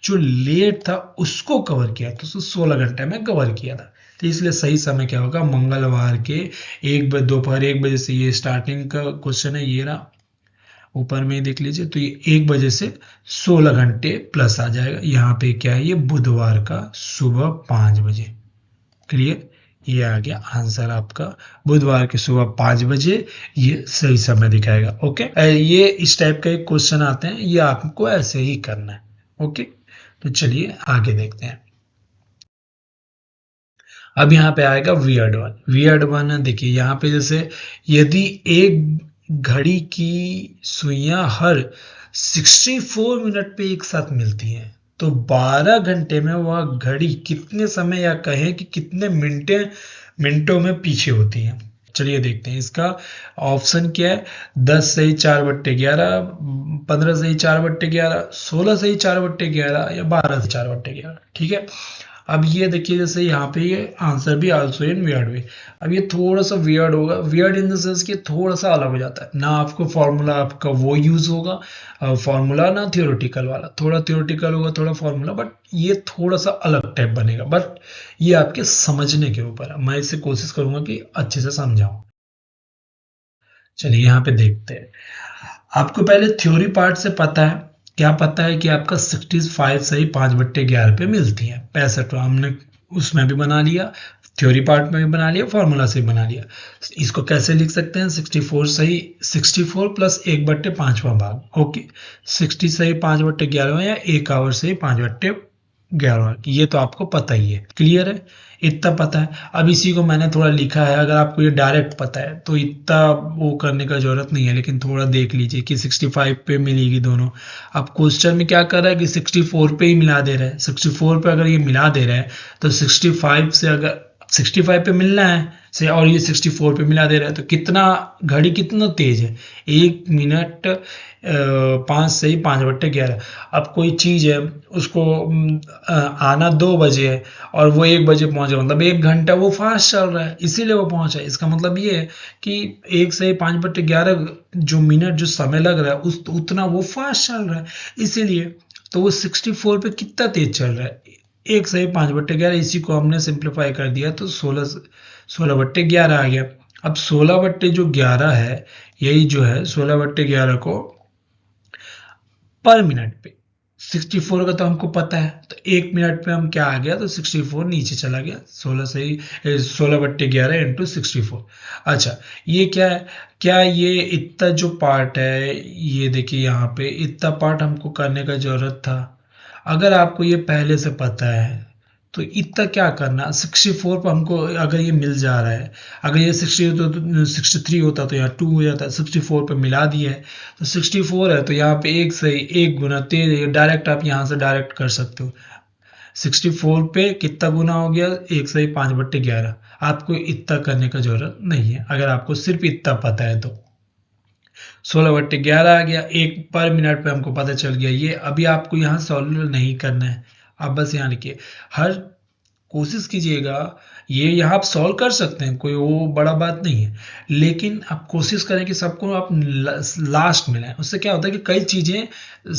जो लेट था उसको कवर किया, तो उसको 16 घंटे में कवर किया था। तो इसलिए सही समय क्या होगा, मंगलवार के दोपहर 1 बजे से, ये स्टार्टिंग का क्वेश्चन है, ये रहा ऊपर में देख लीजिए। तो ये 1 बजे से 16 घंटे प्लस आ जाएगा। यहाँ पे क्या है, ये बुधवार का सुबह 5 बजे। क्लियर, ये आ गया आंसर आपका, बुधवार के सुबह 5 बजे ये सही समय दिखाएगा। ओके, ये इस टाइप का एक क्वेश्चन आते हैं, ये आपको ऐसे ही करना है। ओके, तो चलिए आगे देखते हैं। अब यहाँ पे आएगा वियर्ड वन। वियर्ड वन है, देखिए यहाँ पे जैसे यदि एक घड़ी की सुइयां हर 64 मिनट पे एक साथ मिलती हैं, तो 12 घंटे में वह घड़ी कितने समय या कहें कि कितने मिनटों में पीछे होती है। चलिए देखते हैं इसका ऑप्शन क्या है। 10 सही 4/11, 15 सही 4/11, 16 सही 4/11 या 12 से 4/11। ठीक है, अब ये देखिए जैसे यहाँ पे ये आंसर भी आल्सो इन वियर्ड वे। अब ये थोड़ा सा वियर्ड होगा, वियर्ड इन द सेंस कि थोड़ा सा अलग हो जाता है ना, आपको फॉर्मूला आपका वो यूज होगा फॉर्मूला ना थियोरेटिकल वाला, थोड़ा थियोरेटिकल होगा थोड़ा फॉर्मूला, बट ये थोड़ा सा अलग टाइप बनेगा। बट ये आपके समझने के ऊपर है, मैं इसे कोशिश करूंगा कि अच्छे से समझाऊं। चलिए यहाँ पे देखते हैं। आपको पहले थ्योरी पार्ट से पता है, क्या पता है कि आपका 65 सही 5/11 पे मिलती है 65, हमने उसमें भी बना लिया, थ्योरी पार्ट में भी बना लिया, फॉर्मूला से भी बना लिया। इसको कैसे लिख सकते हैं, 64 सही 64 प्लस 1/5वां भाग। ओके, 60 सही 5/11 या 1 आवर सही 5/11, ये तो आपको पता ही है, क्लियर है, इतना पता है। अब इसी को मैंने थोड़ा लिखा है, अगर आपको ये डायरेक्ट पता है तो इतना वो करने का जरूरत नहीं है, लेकिन थोड़ा देख लीजिए कि 65 पे मिलेगी दोनों। अब क्वेश्चन में क्या कर रहा है कि 64 पे ही मिला दे रहा है, 64 पे अगर ये मिला दे रहा है तो 65 से अगर 65 पे मिलना है से और ये 64 पे मिला दे रहा है तो कितना घड़ी कितना तेज है, 1 मिनट 5 सही 5/11। अब कोई चीज है उसको आना 2 बजे है और वो 1 बजे पहुंच रहा, मतलब 1 घंटा वो फास्ट चल रहा है, इसीलिए वो पहुंचा है। इसका मतलब ये है कि 1 सही 5/11 जो मिनट जो समय लग रहा है उस उतना वो फास्ट चल रहा है, इसीलिए तो वो 64 पे कितना तेज चल रहा है, 1 सही 5/11। इसी को हमने सिंप्लीफाई कर दिया तो 16/11 आ गया। अब 16/11 है, यही जो है 16/11 को पर मिनट पे 64 का तो हमको पता है, तो 1 मिनट पे हम क्या आ गया तो 64 नीचे चला गया, 16 से ही 16/11 इंटू 64। अच्छा, ये क्या है, क्या ये इतना जो पार्ट है, ये देखिए यहाँ पे इतना पार्ट हमको करने का जरूरत था। अगर आपको ये पहले से पता है तो इतना क्या करना, 64 पर हमको अगर ये मिल जा रहा है, अगर ये 63 होता तो यहाँ 2 हो जाता है, 64 पे मिला दिया है तो 64 है, तो यहाँ पे 1 सही 1 गुना तेज है, डायरेक्ट आप यहाँ से डायरेक्ट कर सकते हो। 64 पे कितना गुना हो गया, 1 सही 5/11। आपको इतना करने का जरूरत नहीं है अगर आपको सिर्फ इतना पता है तो। 16/11 आ गया, 1 पर मिनट पे हमको पता चल गया ये। अभी आपको यहाँ सॉल्व नहीं करना है, आप बस यहाँ लिखिए, हर कोशिश कीजिएगा, ये यहाँ आप सॉल्व कर सकते हैं, कोई वो बड़ा बात नहीं है, लेकिन आप कोशिश करें कि सबको आप लास्ट में लाएं। उससे क्या होता है कि कई चीजें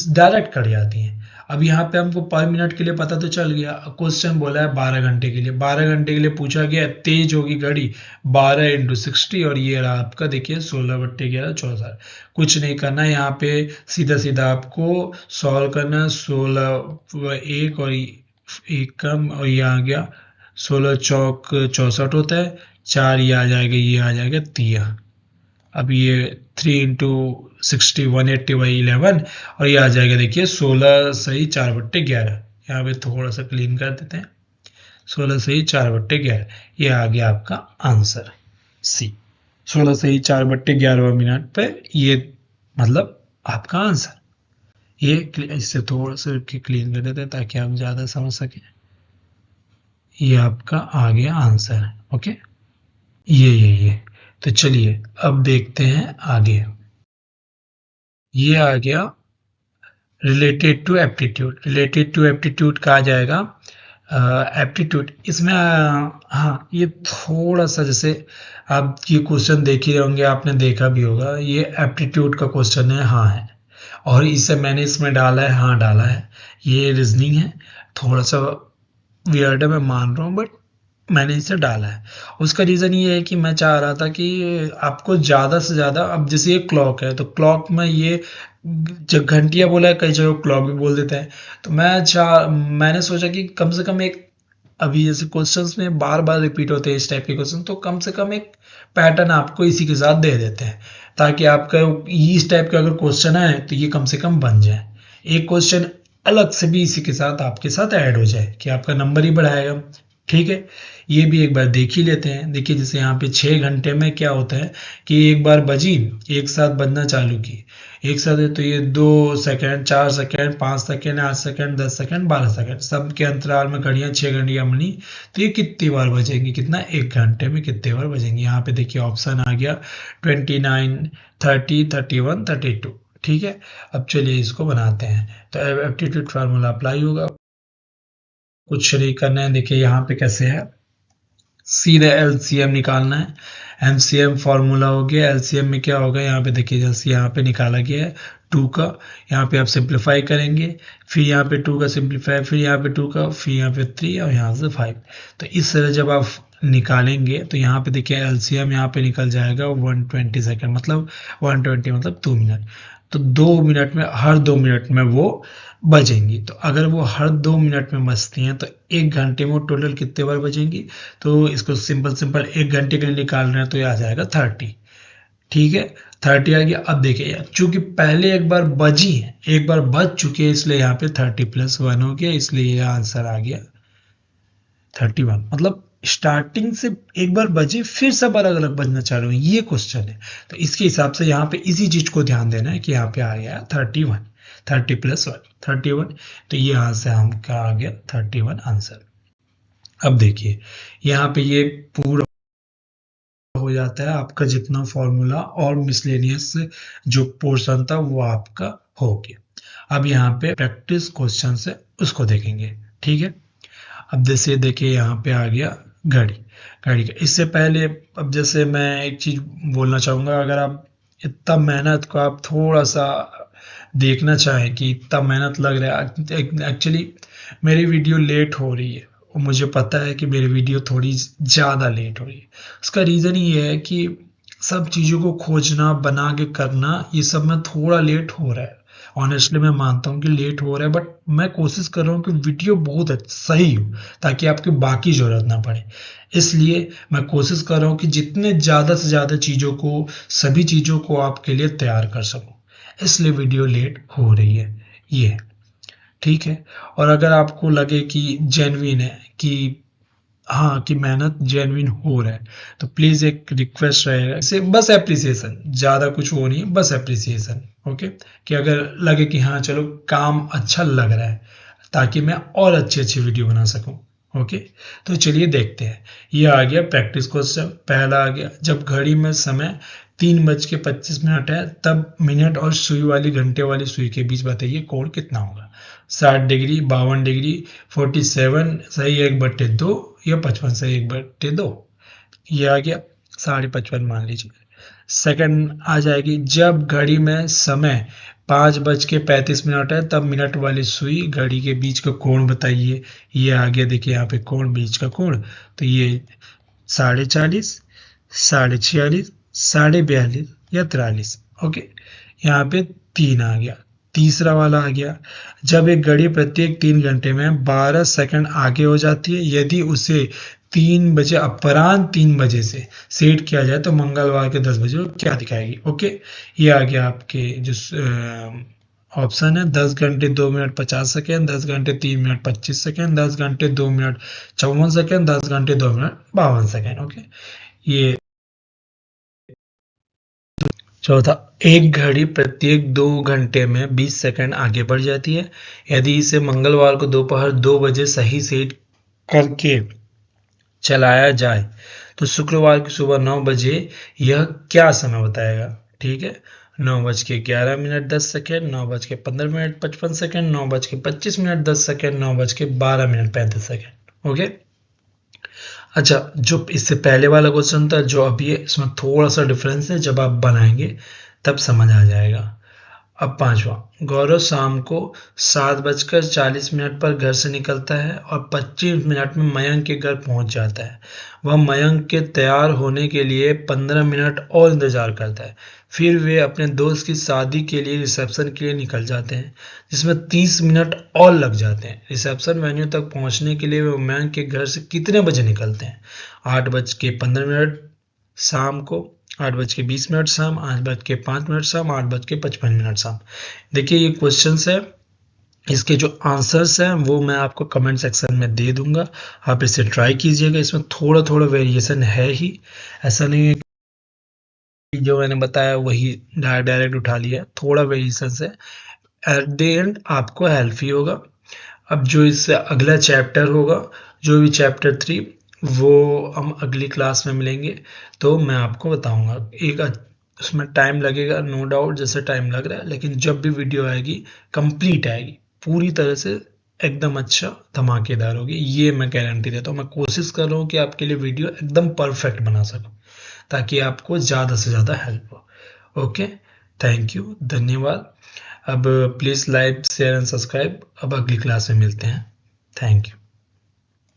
डायरेक्ट कट जाती हैं। अब यहाँ पे हमको पर मिनट के लिए पता तो चल गया, क्वेश्चन बोला है 12 घंटे के लिए, 12 घंटे के लिए पूछा गया, तेज होगी घड़ी 12 इंटू 60 और ये रहा आपका देखिए 16/11 14। कुछ नहीं करना है यहाँ पे, सीधा सीधा आपको सॉल्व करना है, 16 1 और 1 कम और ये आ गया 16 चौक 64 होता है, 4 ये आ जाएगा, ये आ जाएगा 3। अब ये 3 इंटू 60 180/11 और ये आ जाएगा देखिए 16 सही 4/11। यहाँ पे थोड़ा सा क्लीन कर देते हैं, 16 सही 4/11, ये आ गया आपका आंसर सी। 16 सही 4/11 मिनट पे ये मतलब आपका आंसर। ये इससे थोड़ा सा क्लीन कर देते हैं ताकि आप ज्यादा समझ सकें। ये आपका आ गया आंसर है, ओके, ये तो चलिए अब देखते हैं आगे। ये आ गया related to aptitude, related to aptitude कहा जाएगा एप्टीट्यूड। इसमें हाँ, ये थोड़ा सा जैसे आप ये क्वेश्चन देख ही होंगे, आपने देखा भी होगा, ये एप्टीट्यूड का क्वेश्चन है, हाँ है, और इसे मैंने इसमें डाला है, हाँ डाला है। ये रीजनिंग है, थोड़ा सा वियर्ड है मैं मान रहा हूँ, बट मैंने इसे डाला है। उसका रीज़न ये है कि मैं चाह रहा था कि आपको ज़्यादा से ज़्यादा, अब जैसे ये क्लॉक है तो क्लॉक में ये जब घंटियाँ बोला है, कई जगह क्लॉक भी बोल देते हैं, तो मैंने सोचा कि कम से कम एक, अभी जैसे क्वेश्चंस में बार बार रिपीट होते हैं इस टाइप के क्वेश्चन, तो कम से कम एक पैटर्न आपको इसी के साथ दे देते हैं, ताकि आपका इस टाइप के अगर क्वेश्चन आए तो ये कम से कम बन जाए। एक क्वेश्चन अलग से भी इसी के साथ आपके साथ ऐड हो जाए कि आपका नंबर ही बढ़ाएगा। ठीक है, ये भी एक बार देख ही लेते हैं। देखिए जैसे यहाँ पे 6 घंटे में क्या होता है कि एक बार बजी, एक साथ बजना चालू की, एक साथ है तो ये 2 second, 4 second, 5 second, 8 second, 10 second, 12 second, सब के अंतराल में घड़ियां 6 घंटियां बनी। तो ये कितनी बार बजेंगी, कितना, 1 घंटे में कितने बार बजेंगी। यहाँ पे देखिए ऑप्शन आ गया 29, 30, 31, 32। ठीक है, अब चलिए इसको बनाते हैं। तो एप्टीट्यूड फार्मूला अप्लाई होगा, कुछ नहीं करना है। देखिए यहाँ पे कैसे है, सीधे एलसीएम निकालना है। एमसीएम फॉर्मूला हो गया, एलसीएम में क्या होगा, यहाँ पे देखिए जैसे यहाँ पे निकाला गया है 2 का, यहाँ पे आप सिंप्लीफाई करेंगे, फिर यहाँ पे 2 का सिंप्लीफाई, फिर यहाँ पे 2 का, फिर यहाँ पे 3 और यहाँ से 5। तो इस तरह जब आप निकालेंगे तो यहाँ पे देखिए एलसीएम यहाँ पे निकल जाएगा 120 सेकेंड, मतलब 120 मतलब 2 मिनट। तो 2 मिनट में, हर 2 मिनट में वो बजेंगी। तो अगर वो हर 2 मिनट में बजती हैं तो 1 घंटे में वो टोटल कितने बार बजेंगी। तो इसको सिंपल सिंपल 1 घंटे के लिए निकाल रहे हैं तो ये आ जाएगा 30। ठीक है, 30 आ गया। अब देखिए चूंकि पहले एक बार बजी है, एक बार बज चुकी है, इसलिए यहाँ पे 30+1 हो गया, इसलिए यह आंसर आ गया 31। मतलब स्टार्टिंग से एक बार बजे फिर सब अलग अलग बजना चालू है, ये क्वेश्चन है। तो इसके हिसाब से यहाँ पे इसी चीज को ध्यान देना है कि यहाँ पे आ गया 31, 30+1, 31। तो ये यहाँ से हम क्या आ गया 31 आंसर। अब देखिए यहाँ पे ये पूरा हो जाता है आपका जितना फॉर्मूला और मिसलेनियस जो पोर्शन था वो आपका हो गया। अब यहाँ पे प्रैक्टिस क्वेश्चन से उसको देखेंगे। ठीक है, अब जैसे देखिए यहाँ पे आ गया घड़ी, घड़ी का। इससे पहले अब जैसे मैं एक चीज बोलना चाहूंगा, अगर आप इतना मेहनत को आप थोड़ा सा देखना चाहें कि इतना मेहनत लग रहा है, एक्चुअली मेरी वीडियो लेट हो रही है और मुझे पता है कि मेरी वीडियो थोड़ी ज़्यादा लेट हो रही है। उसका रीज़न ये है कि सब चीज़ों को खोजना, बना के करना, ये सब में थोड़ा लेट हो रहा है। ऑनेस्टली मैं मानता हूँ कि लेट हो रहा है, बट मैं कोशिश कर रहा हूँ कि वीडियो बहुत सही हो ताकि आपकी बाकी जरूरत ना पड़े। इसलिए मैं कोशिश कर रहा हूँ कि जितने ज़्यादा से ज़्यादा चीज़ों को, सभी चीज़ों को आपके लिए तैयार कर सकूँ, इसलिए वीडियो लेट हो रही है ये। ठीक है, और अगर आपको लगे कि जेन्युइन है, कि हाँ कि मेहनत जेन्युइन हो रहा है, तो प्लीज एक रिक्वेस्ट रहेगा, इसे बस एप्रिसिएशन, ज्यादा कुछ वो नहीं, बस एप्रिसिएशन। ओके, कि अगर लगे कि हाँ चलो काम अच्छा लग रहा है, ताकि मैं और अच्छी अच्छी वीडियो बना सकूं। ओके, तो चलिए देखते हैं। ये आ गया प्रैक्टिस क्वेश्चन, पहला आ गया, जब घड़ी में समय 3:25 है तब मिनट और सुई वाली, घंटे वाली सुई के बीच बताइए कोण कितना होगा। 60 डिग्री, 52 डिग्री, 47 सही 1/2 या 55 सही 1/2। ये आ गया 55.5 मान लीजिए। सेकंड आ जाएगी, जब घड़ी में समय 5:35 है तब मिनट वाली सुई घड़ी के बीच का कोण बताइए। ये आ गया, देखिए यहाँ पे कोण, बीच का कोण, तो ये 40.5, 46.5, 42.5 या 43। ओके, यहाँ पे 3 आ गया। तीसरा वाला आ गया, जब एक घड़ी प्रत्येक 3 घंटे में 12 सेकंड आगे हो जाती है, यदि उसे 3 बजे, अपराह्न 3 बजे से सेट किया जाए तो मंगलवार के 10 बजे वो क्या दिखाएगी। ओके, ये आ गया आपके जो ऑप्शन है, 10 घंटे 2 मिनट 50 सेकेंड, 10 घंटे 3 मिनट 25 सेकेंड, 10 घंटे 2 मिनट 54 सेकेंड, 10 घंटे 2 मिनट 52 सेकेंड। ओके, ये चौथा, एक घड़ी प्रत्येक 2 घंटे में 20 सेकंड आगे बढ़ जाती है, यदि इसे मंगलवार को दोपहर 2 बजे सही सेट करके चलाया जाए तो शुक्रवार की सुबह 9 बजे यह क्या समय बताएगा। ठीक है, 9:11 10 second, 9:15 55 second, 9:25 10 second, 9:12 35 second. Okay, अच्छा, जो इससे पहले वाला क्वेश्चन था, जो अभी है, इसमें थोड़ा सा डिफरेंस है, जब आप बनाएंगे तब समझ आ जाएगा। अब पांचवा, गौरव शाम को 7:40 पर घर से निकलता है और 25 मिनट में मयंक के घर पहुंच जाता है। वह मयंक के तैयार होने के लिए 15 मिनट और इंतजार करता है, फिर वे अपने दोस्त की शादी के लिए रिसेप्शन के लिए निकल जाते हैं, जिसमें 30 मिनट और लग जाते हैं। रिसेप्शन वेन्यू तक पहुंचने के लिए वे मयंक के घर से कितने बजे निकलते हैं। 8:15 शाम को, 8:20 शाम, 8:05 शाम, 8:55 शाम। देखिए ये क्वेश्चन है, इसके जो आंसर्स हैं वो मैं आपको कमेंट सेक्शन में दे दूंगा, आप इसे ट्राई कीजिएगा। इसमें थोड़ा थोड़ा वेरिएशन है ही, ऐसा नहीं है कि जो मैंने बताया वही डायरेक्ट उठा लिया, थोड़ा वेरिएशन है। एट द एंड आपको हेल्प ही होगा। अब जो इससे अगला चैप्टर होगा, जो भी चैप्टर 3, वो हम अगली क्लास में मिलेंगे तो मैं आपको बताऊंगा। उसमें टाइम लगेगा नो डाउट, जैसे टाइम लग रहा है, लेकिन जब भी वीडियो आएगी कंप्लीट आएगी, पूरी तरह से एकदम अच्छा धमाकेदार होगी, ये मैं गारंटी देता हूँ। मैं कोशिश कर रहा हूँ कि आपके लिए वीडियो एकदम परफेक्ट बना सकूँ, ताकि आपको ज़्यादा से ज़्यादा हेल्प हो। ओके, थैंक यू, धन्यवाद। अब please like share and subscribe. अब अगली क्लास में मिलते हैं। Thank you.